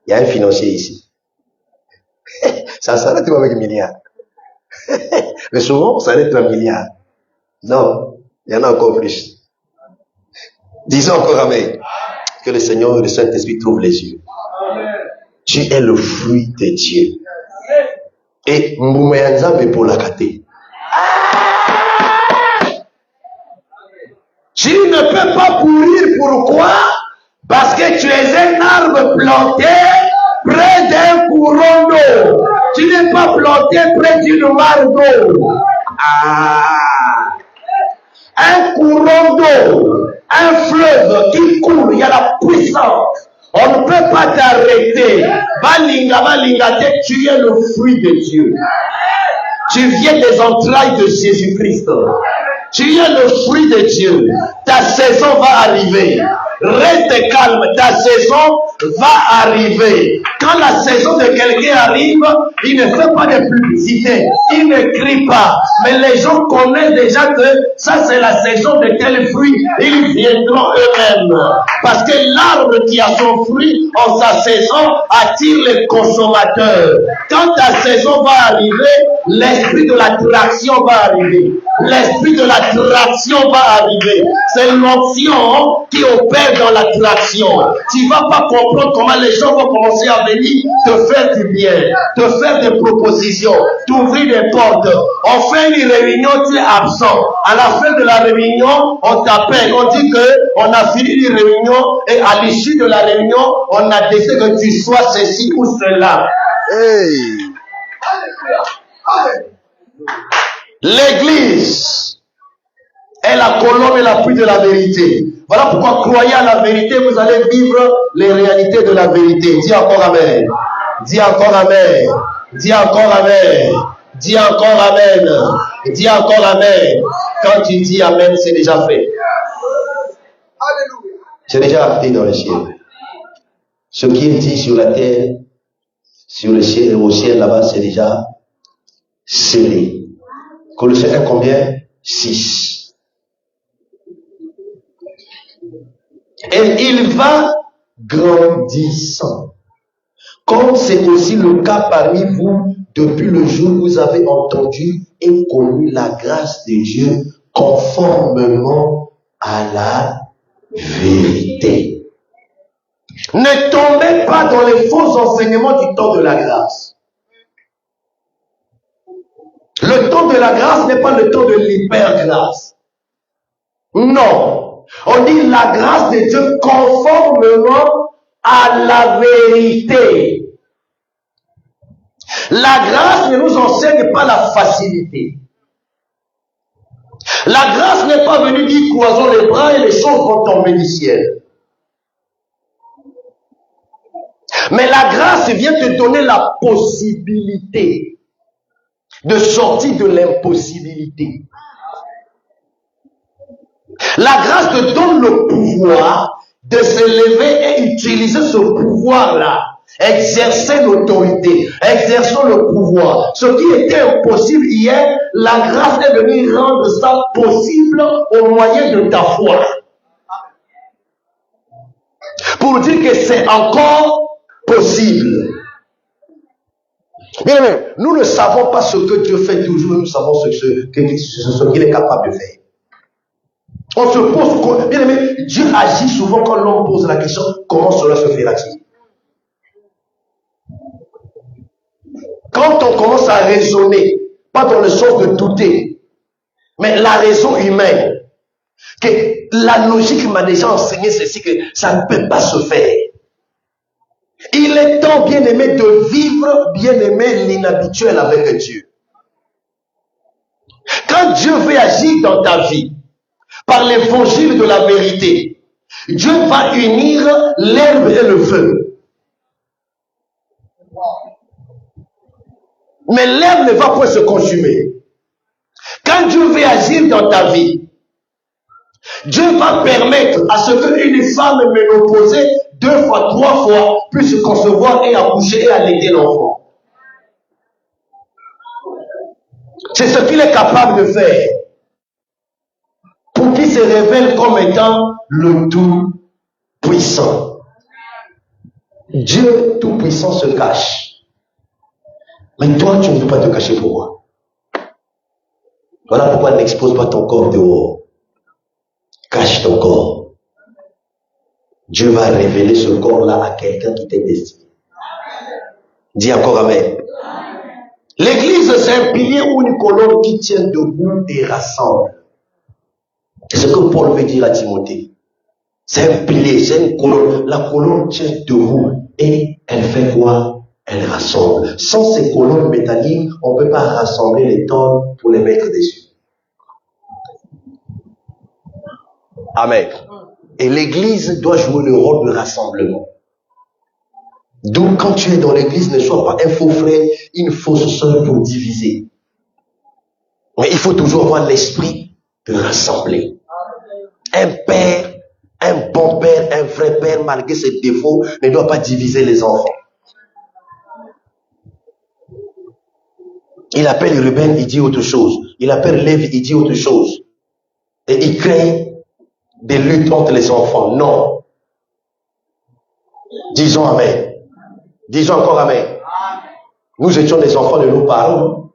S1: Il y a un financier ici. Ça s'arrête avec un milliard. Mais souvent, ça s'arrête à un milliard. Non, il y en a encore plus. Disons encore Amen. Que le Seigneur et le Saint-Esprit trouvent les yeux. Tu es le fruit de Dieu. Et Moumeyanza me pour la kate. Tu ne peux pas pourrir, pourquoi? Parce que tu es un arbre planté près d'un courant d'eau. Tu n'es pas planté près d'une mare d'eau. Un courant d'eau, un fleuve qui coule, il y a la puissance. On ne peut pas t'arrêter. Balinga, tu es le fruit de Dieu. Tu viens des entrailles de Jésus-Christ. Tu es le fruit de Dieu. Ta saison va arriver. Reste calme, ta saison va arriver. Quand la saison de quelqu'un arrive, il ne fait pas de publicité, il ne crie pas. Mais les gens connaissent déjà que ça c'est la saison de tel fruit. Ils viendront eux-mêmes. Parce que l'arbre qui a son fruit en sa saison attire les consommateurs. Quand ta saison va arriver, l'esprit de l'attraction va arriver. L'esprit de l'attraction va arriver. C'est l'onction qui opère dans l'attraction. Tu ne vas pas comprendre comment les gens vont commencer à venir te faire du bien, te faire des propositions, t'ouvrir des portes. On fait une réunion, tu es absent. À la fin de la réunion, on t'appelle, on dit qu'on a fini une réunion et à l'issue de la réunion, on a décidé que tu sois ceci ou cela. Hey. L'église est la colonne et l'appui de la vérité. Voilà pourquoi croyez à la vérité, vous allez vivre les réalités de la vérité. Dis encore Amen. Dis encore Amen. Dis encore Amen. Dis encore Amen. Dis encore Amen. Quand tu dis Amen, c'est déjà fait. C'est déjà acté dans le ciel. Ce qui est dit sur la terre, sur le ciel et au ciel là-bas, c'est déjà scellé. Colossiens 1 combien? 6. Et il va grandissant. Comme c'est aussi le cas parmi vous depuis le jour où vous avez entendu et connu la grâce de Dieu conformément à la vérité. Ne tombez pas dans les faux enseignements du temps de la grâce. Le temps de la grâce n'est pas le temps de l'hyper-grâce. Non. On dit la grâce de Dieu conformément à la vérité. La grâce ne nous enseigne pas la facilité. La grâce n'est pas venue dire croisons les bras et les choses vont tomber du ciel. Mais la grâce vient te donner la possibilité de sortir de l'impossibilité. La grâce te donne le pouvoir de se lever et utiliser ce pouvoir-là. Exercer l'autorité, exerçons le pouvoir. Ce qui était impossible hier, la grâce est venue rendre ça possible au moyen de ta foi. Pour dire que c'est encore possible. Bien aimé, nous ne savons pas ce que Dieu fait toujours, nous savons ce qu'il est capable de faire. On se pose, bien aimé, Dieu agit souvent quand l'homme pose la question, comment cela se fera-t-il? Quand on commence à raisonner, pas dans le sens de douter, mais la raison humaine, que la logique m'a déjà enseigné ceci, que ça ne peut pas se faire. Il est temps, bien aimé, de vivre, bien aimé, l'inhabituel avec Dieu. Quand Dieu veut agir dans ta vie, par l'évangile de la vérité, Dieu va unir l'herbe et le feu. Mais l'herbe ne va pas se consumer. Quand Dieu veut agir dans ta vie, Dieu va permettre à ce qu'une femme ménopausée 2 fois, 3 fois puisse concevoir et accoucher et allaiter l'enfant. C'est ce qu'il est capable de faire pour qu'il se révèle comme étant le Tout-Puissant. Dieu Tout-Puissant se cache. Mais toi, tu ne peux pas te cacher pour moi. Voilà pourquoi n'expose pas ton corps dehors. Cache ton corps. Dieu va révéler ce corps-là à quelqu'un qui t'est destiné. Dis encore Amen. L'église, c'est un pilier ou une colonne qui tient debout et rassemble. C'est ce que Paul veut dire à Timothée. C'est un pilier, c'est une colonne. La colonne tient debout et elle fait quoi? Elle rassemble. Sans ces colonnes métalliques, on ne peut pas rassembler les tonnes pour les mettre dessus. Amen. Et l'église doit jouer le rôle de rassemblement. Donc, quand tu es dans l'église, ne sois pas un faux frère, une fausse sœur pour diviser. Mais il faut toujours avoir l'esprit de rassembler. Un père, un bon père, un vrai père, malgré ses défauts, ne doit pas diviser les enfants. Il appelle Ruben, il dit autre chose. Il appelle Lévi, il dit autre chose. Et il crée des luttes entre les enfants. Non. Disons Amen. Disons encore Amen. Nous étions des enfants de nos parents.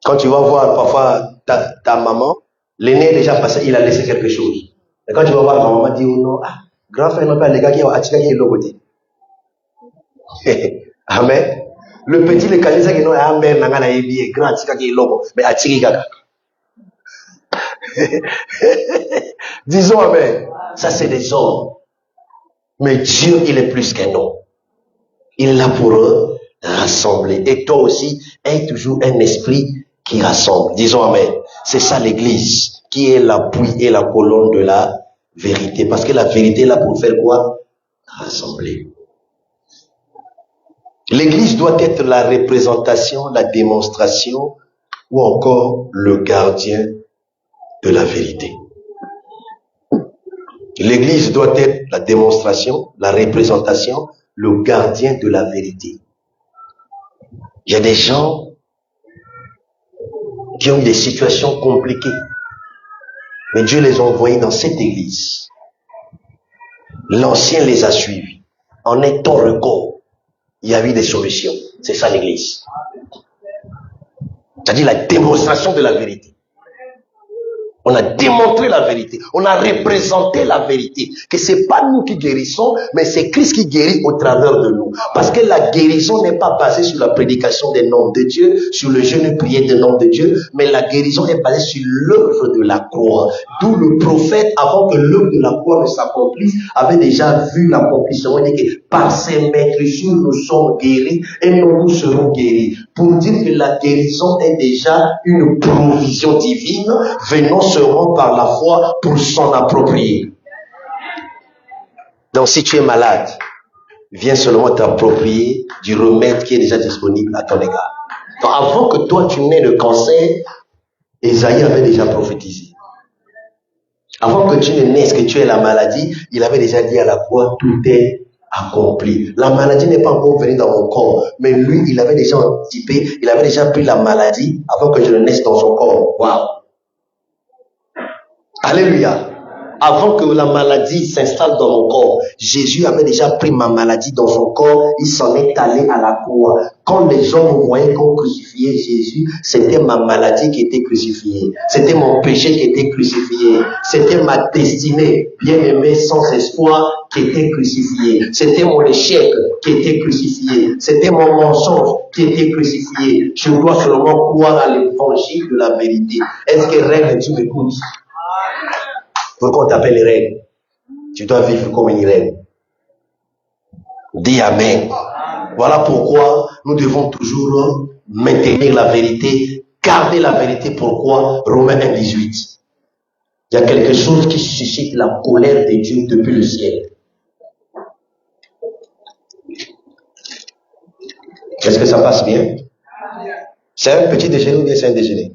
S1: Quand tu vas voir parfois ta maman, l'aîné est déjà passé, il a laissé quelque chose. Et quand tu vas voir ta maman, dit oh non, grand frère, non pas les gars qui ont attiré qui est l'autre côté. Amen. Le petit, le canisa qui n'a amen, n'a pas ébié, grand attiré qui est l'autre, mais attiré gaga. Disons Amen. Ça, c'est des hommes. Mais Dieu, il est plus qu'un homme. Il est là pour eux rassembler. Et toi aussi, aie toujours un esprit qui rassemble. Disons Amen. C'est ça l'église, qui est l'appui et la colonne de la vérité. Parce que la vérité est là pour faire quoi? Rassembler. L'église doit être la représentation, la démonstration ou encore le gardien de la vérité. L'église doit être la démonstration, la représentation, le gardien de la vérité. Il y a des gens qui ont eu des situations compliquées, mais Dieu les a envoyés dans cette église. L'ancien les a suivis. En un temps record, il y a eu des solutions. C'est ça l'église. C'est-à-dire la démonstration de la vérité. On a démontré la vérité. On a représenté la vérité. Que c'est pas nous qui guérissons, mais c'est Christ qui guérit au travers de nous. Parce que la guérison n'est pas basée sur la prédication des noms de Dieu, sur le jeûne et prière des noms de Dieu, mais la guérison est basée sur l'œuvre de la croix. D'où le prophète, avant que l'œuvre de la croix ne s'accomplisse, avait déjà vu l'accomplissement. Il dit que par ses maîtrisures, nous sommes guéris et nous serons guéris. Pour dire que la guérison est déjà une provision divine, venons seulement par la foi pour s'en approprier. Donc si tu es malade, viens seulement t'approprier du remède qui est déjà disponible à ton égard. Donc avant que toi tu n'aies le cancer, Ésaïe avait déjà prophétisé. Avant que tu ne naisses, que tu aies la maladie, il avait déjà dit à la croix, tout est accompli. La maladie n'est pas encore venue dans mon corps, mais lui, il avait déjà anticipé, il avait déjà pris la maladie avant que je ne naisse dans son corps. Waouh! Alléluia. Avant que la maladie s'installe dans mon corps, Jésus avait déjà pris ma maladie dans son corps, il s'en est allé à la croix. Quand les gens me voyaient qu'on crucifiait Jésus, c'était ma maladie qui était crucifiée. C'était mon péché qui était crucifié. C'était ma destinée, bien-aimée, sans espoir, qui était crucifiée. C'était mon échec qui était crucifié. C'était mon mensonge qui était crucifié. Je dois seulement croire à l'évangile de la vérité. Est-ce que règle, tu m'écoutes? Pourquoi on t'appelle reine? Tu dois vivre comme une reine. Dis Amen. Voilà pourquoi nous devons toujours maintenir la vérité, garder la vérité. Pourquoi? Romains 1,18. Il y a quelque chose qui suscite la colère de Dieu depuis le ciel. Est-ce que ça passe bien? C'est un petit déjeuner ou bien c'est un déjeuner?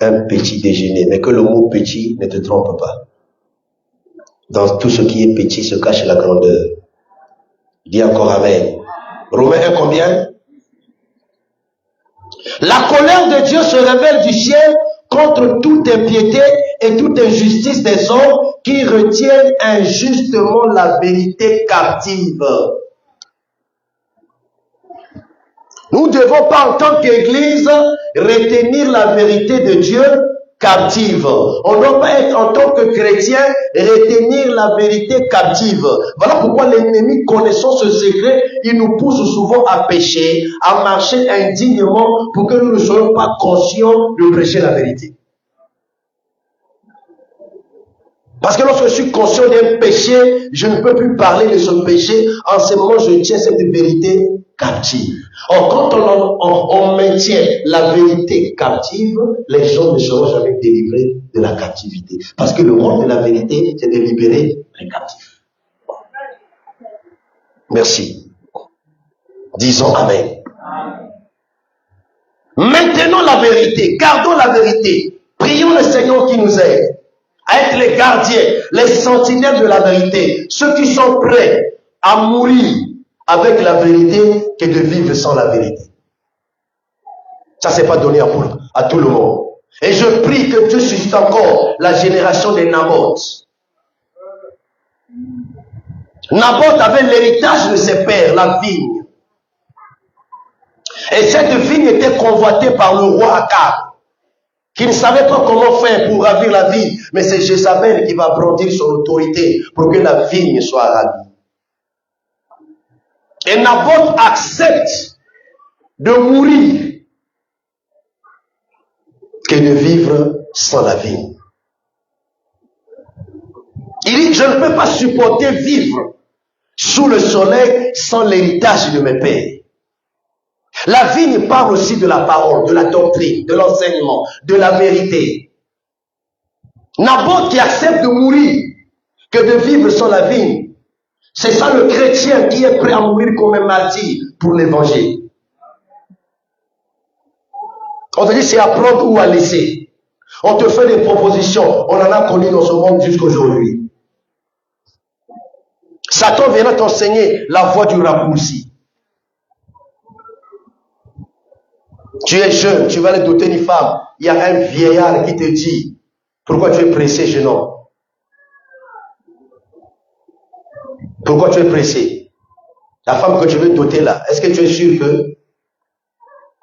S1: Un petit déjeuner, mais que le mot petit ne te trompe pas. Dans tout ce qui est petit se cache la grandeur. Dis encore Amen. Romains 1 combien? La colère de Dieu se révèle du ciel contre toute impiété et toute injustice des hommes qui retiennent injustement la vérité captive. Nous ne devons pas en tant qu'Église retenir la vérité de Dieu captive. On ne doit pas être en tant que chrétien retenir la vérité captive. Voilà pourquoi l'ennemi, connaissant ce secret, il nous pousse souvent à pécher, à marcher indignement pour que nous ne soyons pas conscients de prêcher la vérité. Parce que lorsque je suis conscient d'un péché, je ne peux plus parler de ce péché. En ce moment, je tiens cette vérité captive. Or, quand on maintient la vérité captive, les gens ne seront jamais délivrés de la captivité. Parce que le rôle de la vérité, c'est de libérer les captifs. Merci. Disons Amen. Maintenons la vérité, gardons la vérité. Prions le Seigneur qui nous aide à être les gardiens, les sentinelles de la vérité, ceux qui sont prêts à mourir avec la vérité que de vivre sans la vérité. Ça, c'est pas donné à tout le monde. Et je prie que Dieu suscite encore la génération des Naboth. Naboth avait l'héritage de ses pères, la vigne. Et cette vigne était convoitée par le roi Akab, qui ne savait pas comment faire pour ravir la vigne. Mais c'est Jézabel qui va brandir son autorité pour que la vigne soit ravie. Et Naboth accepte de mourir que de vivre sans la vigne. Il dit, je ne peux pas supporter vivre sous le soleil sans l'héritage de mes pères. La vigne parle aussi de la parole, de la doctrine, de l'enseignement, de la vérité. Naboth qui accepte de mourir que de vivre sans la vigne. C'est ça le chrétien qui est prêt à mourir comme un martyr pour l'évangile. On te dit c'est à prendre ou à laisser. On te fait des propositions. On en a connu dans ce monde jusqu'à aujourd'hui. Satan viendra t'enseigner la voie du raccourci. Tu es jeune, tu vas aller doter une femme. Il y a un vieillard qui te dit, pourquoi tu es pressé, jeune homme? Pourquoi tu es pressé? La femme que tu veux doter là, est-ce que tu es sûr que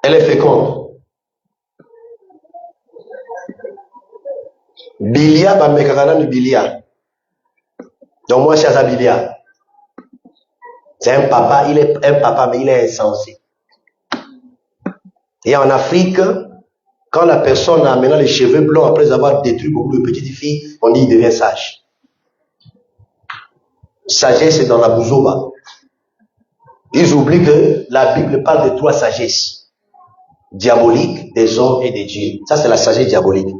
S1: elle est féconde? Bilia, bah, mais de Bilia. Donc moi, c'est à Bilia. C'est un papa, il est un papa, mais il est insensé. Et en Afrique, quand la personne a maintenant les cheveux blancs après avoir détruit beaucoup de petites filles, on dit il devient sage. Sagesse est dans la bouzoba. Ils oublient que la Bible parle de trois sagesses. Diabolique, des hommes et des dieux. Ça, c'est la sagesse diabolique.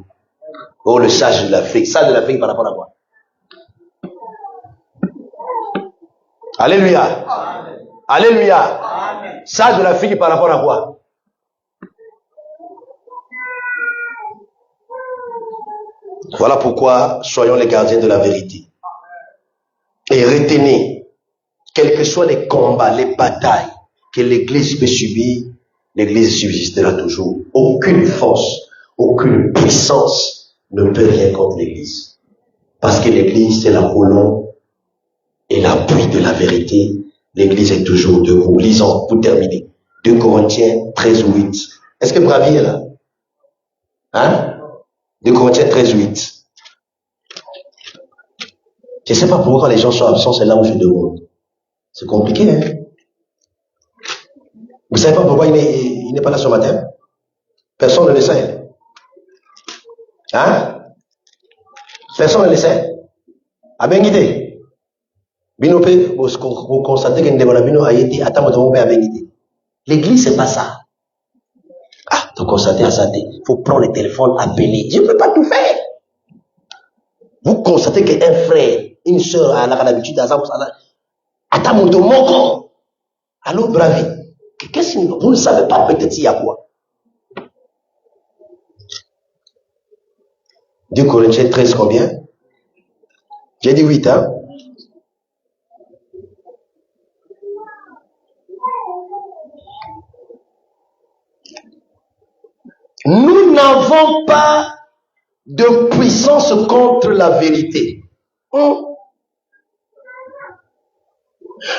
S1: Oh, le sage de l'Afrique. Sage de l'Afrique par rapport à quoi? Alléluia. Amen. Alléluia. Amen. Sage de l'Afrique par rapport à quoi? Voilà pourquoi soyons les gardiens de la vérité. Et retenez, quels que soient les combats, les batailles que l'Église peut subir, l'Église subsistera toujours. Aucune force, aucune puissance ne peut rien contre l'Église. Parce que l'Église, c'est la colonne et l'appui de la vérité. L'Église est toujours debout. Lisons pour terminer. 2 Corinthiens 13:8. Est-ce que Bravi est là? Hein? 2 Corinthiens 13:8. Je ne sais pas pourquoi les gens sont absents, c'est là où je demande. C'est compliqué, hein? Vous ne savez pas pourquoi il n'est pas là ce matin? Personne ne le sait. Hein? Personne ne le sait. A bien guidé. Binope, vous constatez que Ndebonabino a été à Tamotombe a bien guidé. L'église, c'est pas ça. Ah, vous constatez à ça, il faut prendre le téléphone, appeler. Je ne peux pas tout faire. Vous constatez qu'un frère, une soeur a l'habitude d'attendre mon moko. Allô, bravi. Qu'est-ce que vous ne savez pas peut-être il y a quoi? 2 Corinthiens 13 combien? J'ai dit 8, hein? Nous n'avons pas de puissance contre la vérité.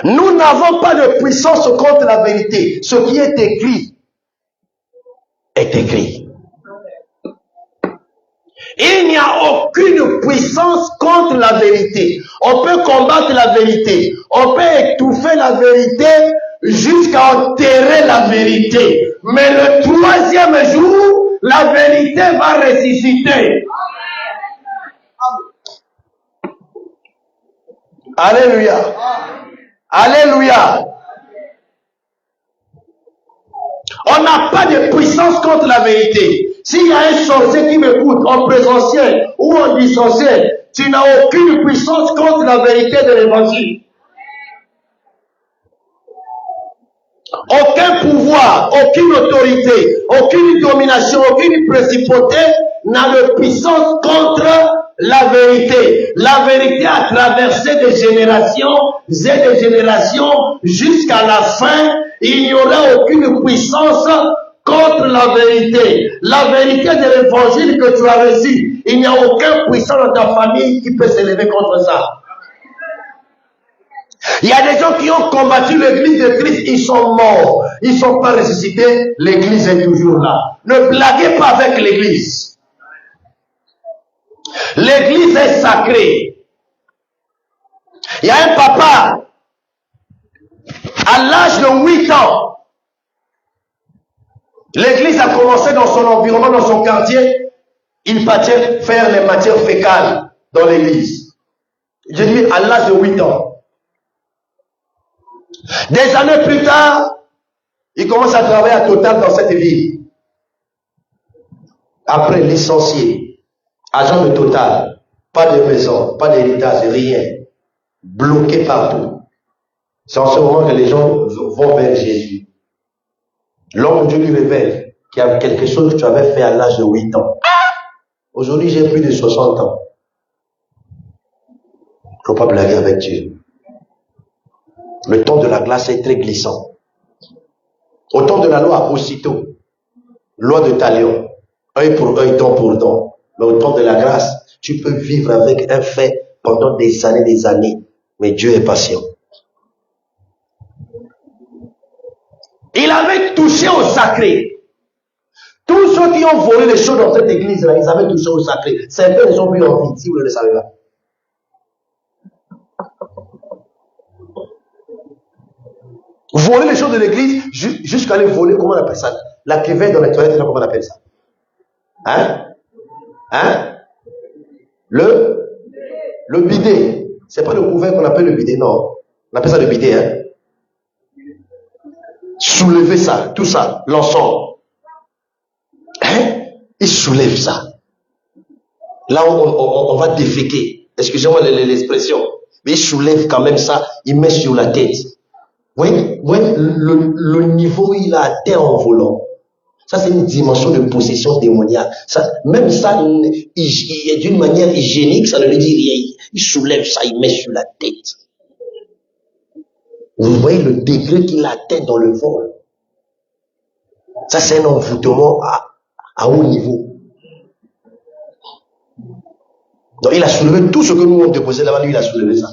S1: Nous n'avons pas de puissance contre la vérité. Ce qui est écrit est écrit. Il n'y a aucune puissance contre la vérité. On peut combattre la vérité. On peut étouffer la vérité jusqu'à enterrer la vérité. Mais le 3e jour, la vérité va ressusciter. Alléluia. Alléluia. On n'a pas de puissance contre la vérité. S'il y a un sorcier qui m'écoute en présentiel ou en distanciel, tu n'as aucune puissance contre la vérité de l'évangile. Aucun pouvoir, aucune autorité, aucune domination, aucune principauté n'a de puissance contre la vérité. La vérité a traversé des générations et des générations jusqu'à la fin. Il n'y aura aucune puissance contre la vérité. La vérité de l'évangile que tu as reçu, il n'y a aucun puissant dans ta famille qui peut s'élever contre ça. Il y a des gens qui ont combattu l'église de Christ, ils sont morts, ils ne sont pas ressuscités, l'église est toujours là. Ne blaguez pas avec l'église. L'église est sacrée. Il y a un papa, à l'âge de 8 ans, l'église a commencé dans son environnement, dans son quartier, il partait faire les matières fécales dans l'église. J'ai dit à l'âge de 8 ans. Des années plus tard, il commence à travailler à Total dans cette ville. Après, licencié, agent de Total, pas de maison, pas d'héritage, rien. Bloqué partout. C'est en ce moment que les gens vont vers Jésus. L'homme de Dieu lui révèle qu'il y a quelque chose que tu avais fait à l'âge de 8 ans. Aujourd'hui, j'ai plus de 60 ans. Il ne faut pas blaguer avec Dieu. Le temps de la glace est très glissant. Au temps de la loi, aussitôt. Loi de talion. Œil pour œil, dent pour dent. Mais au temps de la grâce, tu peux vivre avec un fait pendant des années. Mais Dieu est patient. Il avait touché au sacré. Tous ceux qui ont volé les choses dans cette église-là, ils avaient touché au sacré. Certains les ont pris en vie, si vous ne le savez pas. Voler les choses de l'église jusqu'à aller voler, comment on appelle ça? La cuvette dans les toilettes, comment on appelle ça? Le bidet. C'est pas le couvert qu'on appelle le bidet, non. On appelle ça le bidet, Soulever ça, tout ça, l'ensemble. Il soulève ça. Là, on va déféquer. Excusez-moi l'expression. Mais il soulève quand même ça, il met sur la tête. Oui, le niveau il a atteint en volant. Ça, c'est une dimension de possession démoniaque. Ça, même ça, d'une manière hygiénique, ça ne lui dit rien. Il soulève ça, il met sur la tête. Vous voyez le degré qu'il atteint dans le vol. Ça, c'est un envoûtement à haut niveau. Donc, il a soulevé tout ce que nous avons déposé là-bas, lui, il a soulevé ça.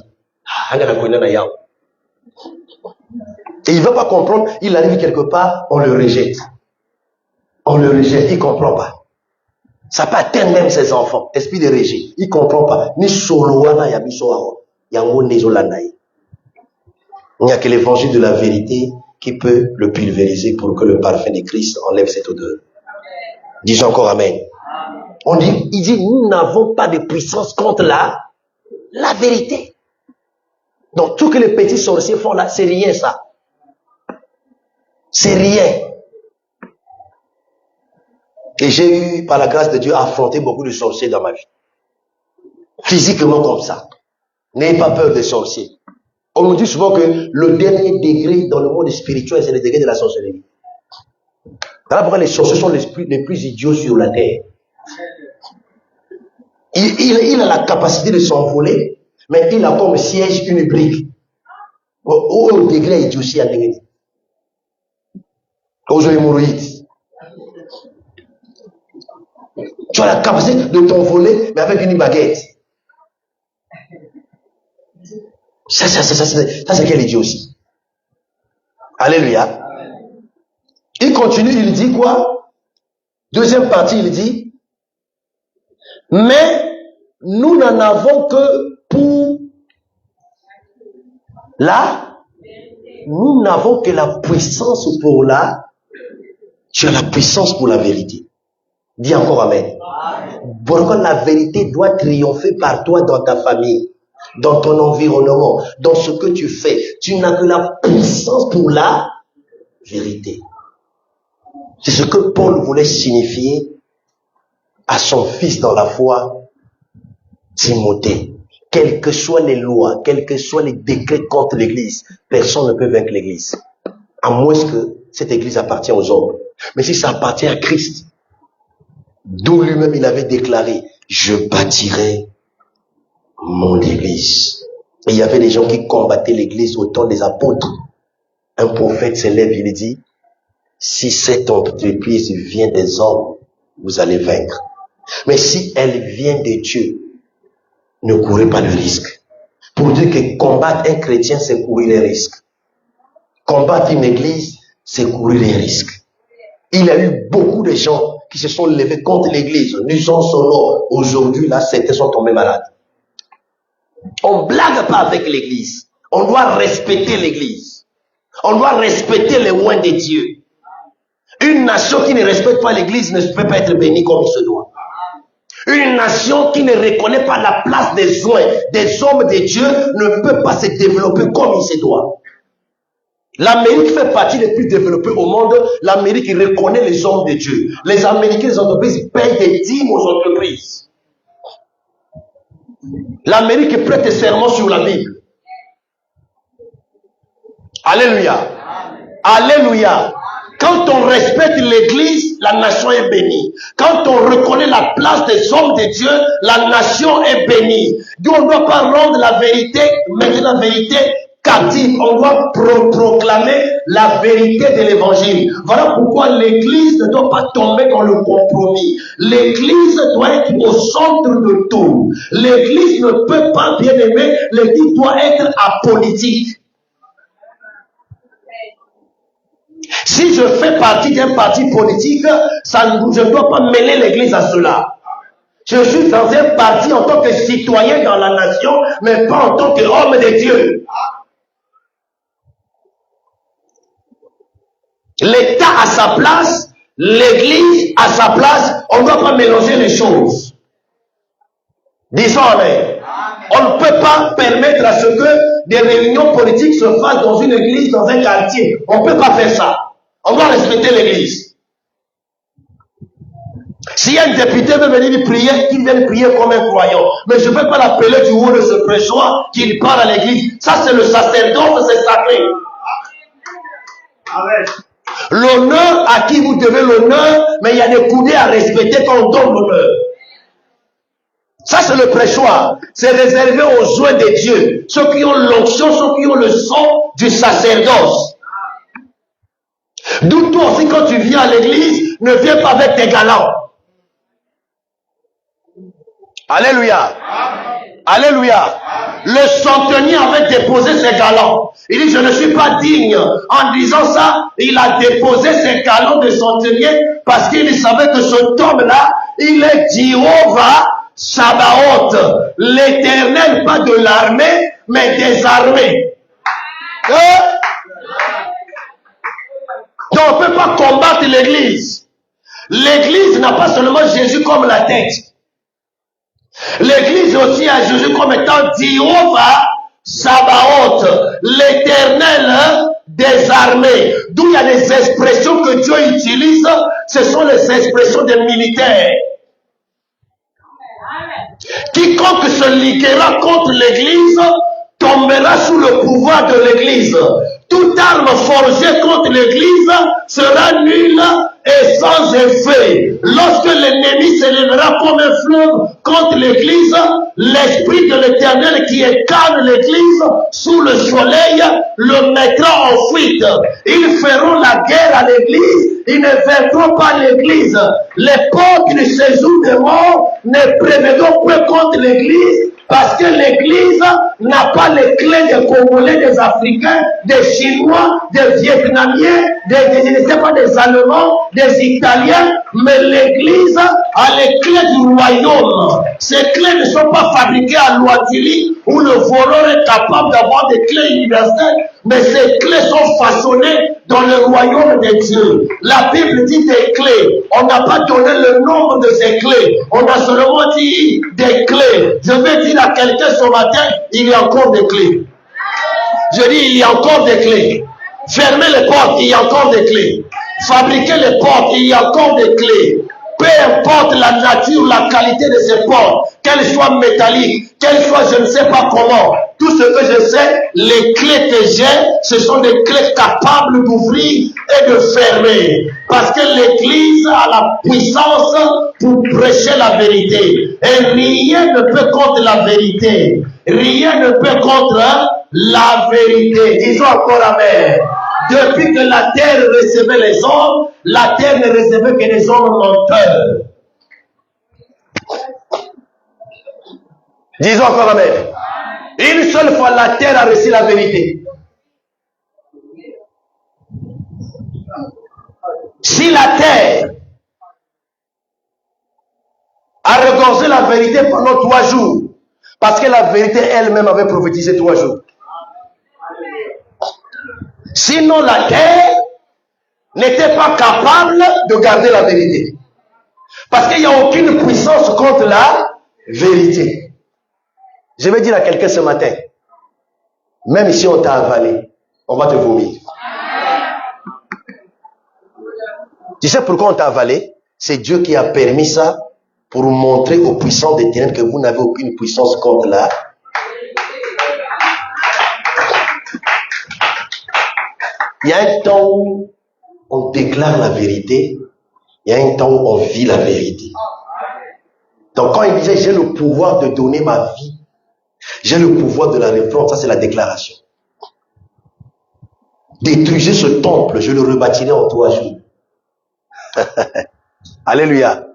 S1: Et il ne veut pas comprendre, il arrive quelque part, on le rejette. Il ne comprend pas. Ça peut atteindre même ses enfants. Esprit de rejet, il ne comprend pas. Ni soloana ya biso yango nezolanai. Il n'y a que l'évangile de la vérité qui peut le pulvériser pour que le parfum de Christ enlève cette odeur. Disons encore Amen. Il dit, nous n'avons pas de puissance contre la vérité. Donc, tout que les petits sorciers font là, c'est rien ça. C'est rien. Et j'ai eu, par la grâce de Dieu, affronté beaucoup de sorciers dans ma vie. Physiquement comme ça. N'ayez pas peur des sorciers. On nous dit souvent que le dernier degré dans le monde spirituel, c'est le degré de la sorcellerie. Voilà pourquoi les sorciers sont les plus idiots sur la terre. Il a la capacité de s'envoler, mais il a comme siège une brique. Au degré idiotie à degré. Aux hémorroïdes. Tu as la capacité de t'envoler, mais avec une baguette. Ça c'est quel idiotie. Alléluia. Il continue, il dit quoi? Deuxième partie, il dit, mais nous n'en avons que pour nous n'avons que la puissance pour tu as la puissance pour la vérité. Dis encore Amen. Pourquoi la vérité doit triompher par toi dans ta famille, dans ton environnement, dans ce que tu fais. Tu n'as que la puissance pour la vérité. C'est ce que Paul voulait signifier à son fils dans la foi, Timothée. Quelles que soient les lois, quels que soient les décrets contre l'Église, personne ne peut vaincre l'Église. À moins que cette église appartient aux hommes. Mais si ça appartient à Christ, d'où lui-même il avait déclaré, je bâtirai mon église. Et il y avait des gens qui combattaient l'église au temps des apôtres. Un prophète s'élève, il dit, si cette entreprise vient des hommes, vous allez vaincre. Mais si elle vient de Dieu, ne courez pas le risque. Pour dire que combattre un chrétien, c'est courir les risques. Combattre une église, c'est courir les risques. Il y a eu beaucoup de gens qui se sont levés contre l'église. Nous sommes sonores. Aujourd'hui, là, certains sont tombés malades. On ne blague pas avec l'église. On doit respecter l'église. On doit respecter les lois de Dieu. Une nation qui ne respecte pas l'église ne peut pas être bénie comme il se doit. Une nation qui ne reconnaît pas la place des soins des hommes de Dieu ne peut pas se développer comme il se doit. L'Amérique fait partie des plus développées au monde. L'Amérique reconnaît les hommes de Dieu. Les Américains, les entreprises payent des dîmes aux entreprises. L'Amérique prête serment sur la Bible. Alléluia. Alléluia. Quand on respecte l'église, la nation est bénie. Quand on reconnaît la place des hommes de Dieu, la nation est bénie. Donc on ne doit pas rendre la vérité, mettre la vérité captive. On doit proclamer la vérité de l'évangile. Voilà pourquoi l'église ne doit pas tomber dans le compromis. L'église doit être au centre de tout. L'église ne peut pas, bien aimé, l'église doit être apolitique. Si je fais partie d'un parti politique, je ne dois pas mêler l'église à cela. Je suis dans un parti en tant que citoyen dans la nation, mais pas en tant qu'homme de Dieu. L'État à sa place, l'église à sa place, on ne doit pas mélanger les choses. Disons amen. On ne peut pas permettre à ce que des réunions politiques se fassent dans une église, dans un quartier. On ne peut pas faire ça. On doit respecter l'église. Si un député veut venir prier, qu'il vienne prier comme un croyant. Mais je ne peux pas l'appeler du haut de ce prêchoir qu'il part à l'église. Ça, c'est le sacerdoce, c'est sacré. L'honneur, à qui vous devez l'honneur, mais il y a des coudées à respecter quand on donne l'honneur. Ça, c'est le prêchoir. C'est réservé aux joints de Dieu. Ceux qui ont l'onction, ceux qui ont le son du sacerdoce. D'où toi aussi, quand tu viens à l'église, ne viens pas avec tes galants. Alléluia. Alléluia. Le centenier avait déposé ses galons. Il dit, je ne suis pas digne. En disant ça, il a déposé ses galons de centenier parce qu'il savait que cet homme-là, il est Jéhovah Sabaoth, l'Éternel, pas de l'armée, mais des armées. Donc on ne peut pas combattre l'église. L'église n'a pas seulement Jésus comme la tête. L'église aussi a Jésus comme étant Jéhovah Sabaoth, l'Éternel des armées. D'où il y a des expressions que Dieu utilise, ce sont les expressions des militaires. Quiconque se liguera contre l'église tombera sous le pouvoir de l'église. Toute arme forgée contre l'église sera nulle et sans effet. Lorsque l'ennemi s'élèvera comme un fleuve contre l'église, l'esprit de l'Éternel qui incarne l'église sous le soleil le mettra en fuite. Ils feront la guerre à l'église, ils ne vaincront pas l'église. Les portes du séjour des morts ne prévaudront point contre l'église, parce que l'église n'a pas les clés des Congolais, des Africains, des Chinois, des Vietnamiens, des Allemands, des Italiens, mais l'église a les clés du royaume. Ces clés ne sont pas fabriquées à Louatili, où le voleur est capable d'avoir des clés universelles, mais ces clés sont façonnées dans le royaume de Dieu. La Bible dit des clés. On n'a pas donné le nombre de ces clés. On a seulement dit des clés. Je vais dire à quelqu'un ce matin, il y a encore des clés. Je dis, il y a encore des clés. Fermez les portes, il y a encore des clés. Fabriquez les portes, il y a encore des clés. Peu importe la nature, la qualité de ces portes, qu'elle soit métallique, qu'elle soit je ne sais pas comment. Tout ce que je sais, les clés que j'ai, ce sont des clés capables d'ouvrir et de fermer. Parce que l'Église a la puissance pour prêcher la vérité. Et rien ne peut contre la vérité. Rien ne peut contre la vérité. Disons encore amen. Depuis que la terre recevait les hommes, la terre ne recevait que des hommes menteurs. Disons encore amen. Une seule fois, la terre a reçu la vérité. Si la terre a regorgé la vérité pendant 3 jours, parce que la vérité elle-même avait prophétisé 3 jours. Sinon, la terre n'était pas capable de garder la vérité. Parce qu'il n'y a aucune puissance contre la vérité. Je vais dire à quelqu'un ce matin, même si on t'a avalé, on va te vomir. Tu sais pourquoi on t'a avalé? C'est Dieu qui a permis ça pour montrer aux puissants des ténèbres que vous n'avez aucune puissance contre la. Il y a un temps où on déclare la vérité, il y a un temps où on vit la vérité. Donc quand il disait j'ai le pouvoir de donner ma vie, j'ai le pouvoir de la reprendre, ça c'est la déclaration. Détruisez ce temple, je le rebâtirai en 3 jours. Alléluia.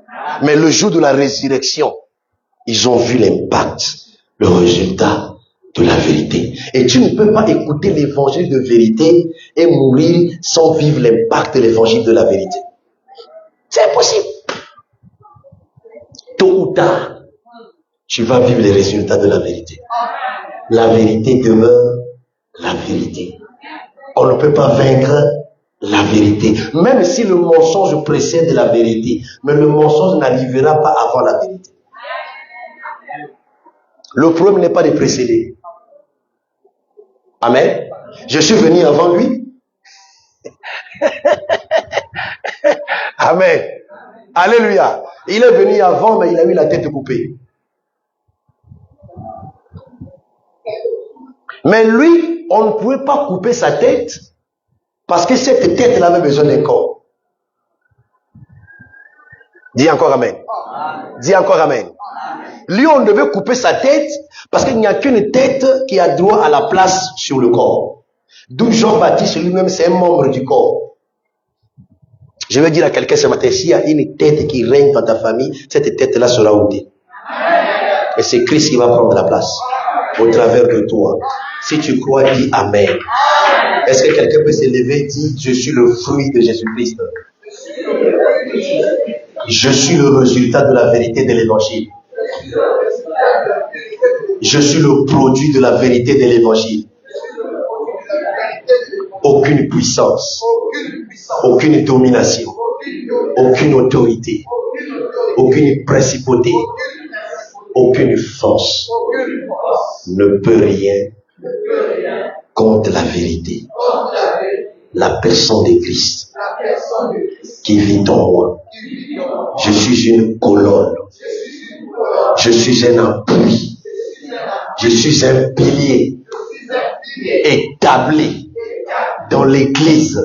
S1: Mais le jour de la résurrection, ils ont vu l'impact, le résultat de la vérité. Et tu ne peux pas écouter l'évangile de vérité et mourir sans vivre l'impact de l'évangile de la vérité. C'est impossible. Tôt ou tard, tu vas vivre les résultats de la vérité. La vérité demeure la vérité. On ne peut pas vaincre la vérité. Même si le mensonge précède la vérité, mais le mensonge n'arrivera pas avant la vérité. Le problème n'est pas de précéder. Amen. Je suis venu avant lui. Amen. Alléluia. Il est venu avant, mais il a eu la tête coupée. Mais lui, on ne pouvait pas couper sa tête parce que cette tête-là avait besoin d'un corps. Dis encore amen. Dis encore amen. Lui, on devait couper sa tête parce qu'il n'y a qu'une tête qui a droit à la place sur le corps. D'où Jean-Baptiste lui-même, c'est un membre du corps. Je vais dire à quelqu'un ce matin, s'il y a une tête qui règne dans ta famille, cette tête-là sera ôtée. Et c'est Christ qui va prendre la place au travers de toi. Si tu crois, dis Amen. Est-ce que quelqu'un peut se lever et dire, je suis le fruit de Jésus-Christ. Je suis le résultat de la vérité de l'évangile. Je suis le produit de la vérité de l'évangile. Aucune puissance, aucune domination, aucune autorité, aucune principauté, aucune force ne peut rien contre la vérité. La personne de Christ qui vit en moi. Je suis une colonne. Je suis un appui. Je suis un pilier établi dans l'église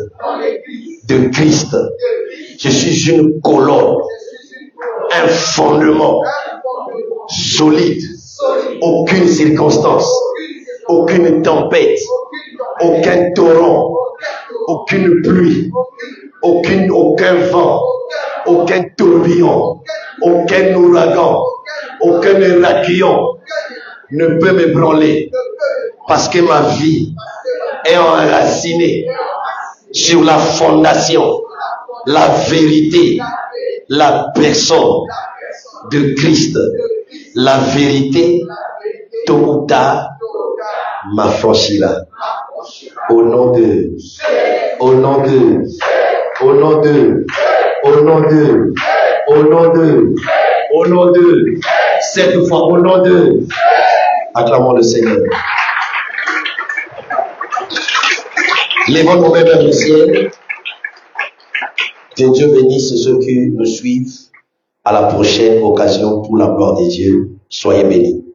S1: de Christ. Je suis une colonne, un fondement solide. Aucune circonstance, aucune tempête, aucun torrent, aucune pluie, aucun vent, aucun tourbillon, aucun ouragan, aucun éradion ne peut m'ébranler parce que ma vie est enracinée sur la fondation, la vérité, la personne de Christ. La vérité, tôt ou tard, m'affranchira. Au nom de, au nom de, au nom de, au nom de, au nom de, au nom de, cette fois au nom de, acclamons le Seigneur. Lèvons nos mains vers le ciel. Que Dieu bénisse ceux qui nous suivent à la prochaine occasion pour la gloire de Dieu. Soyez bénis.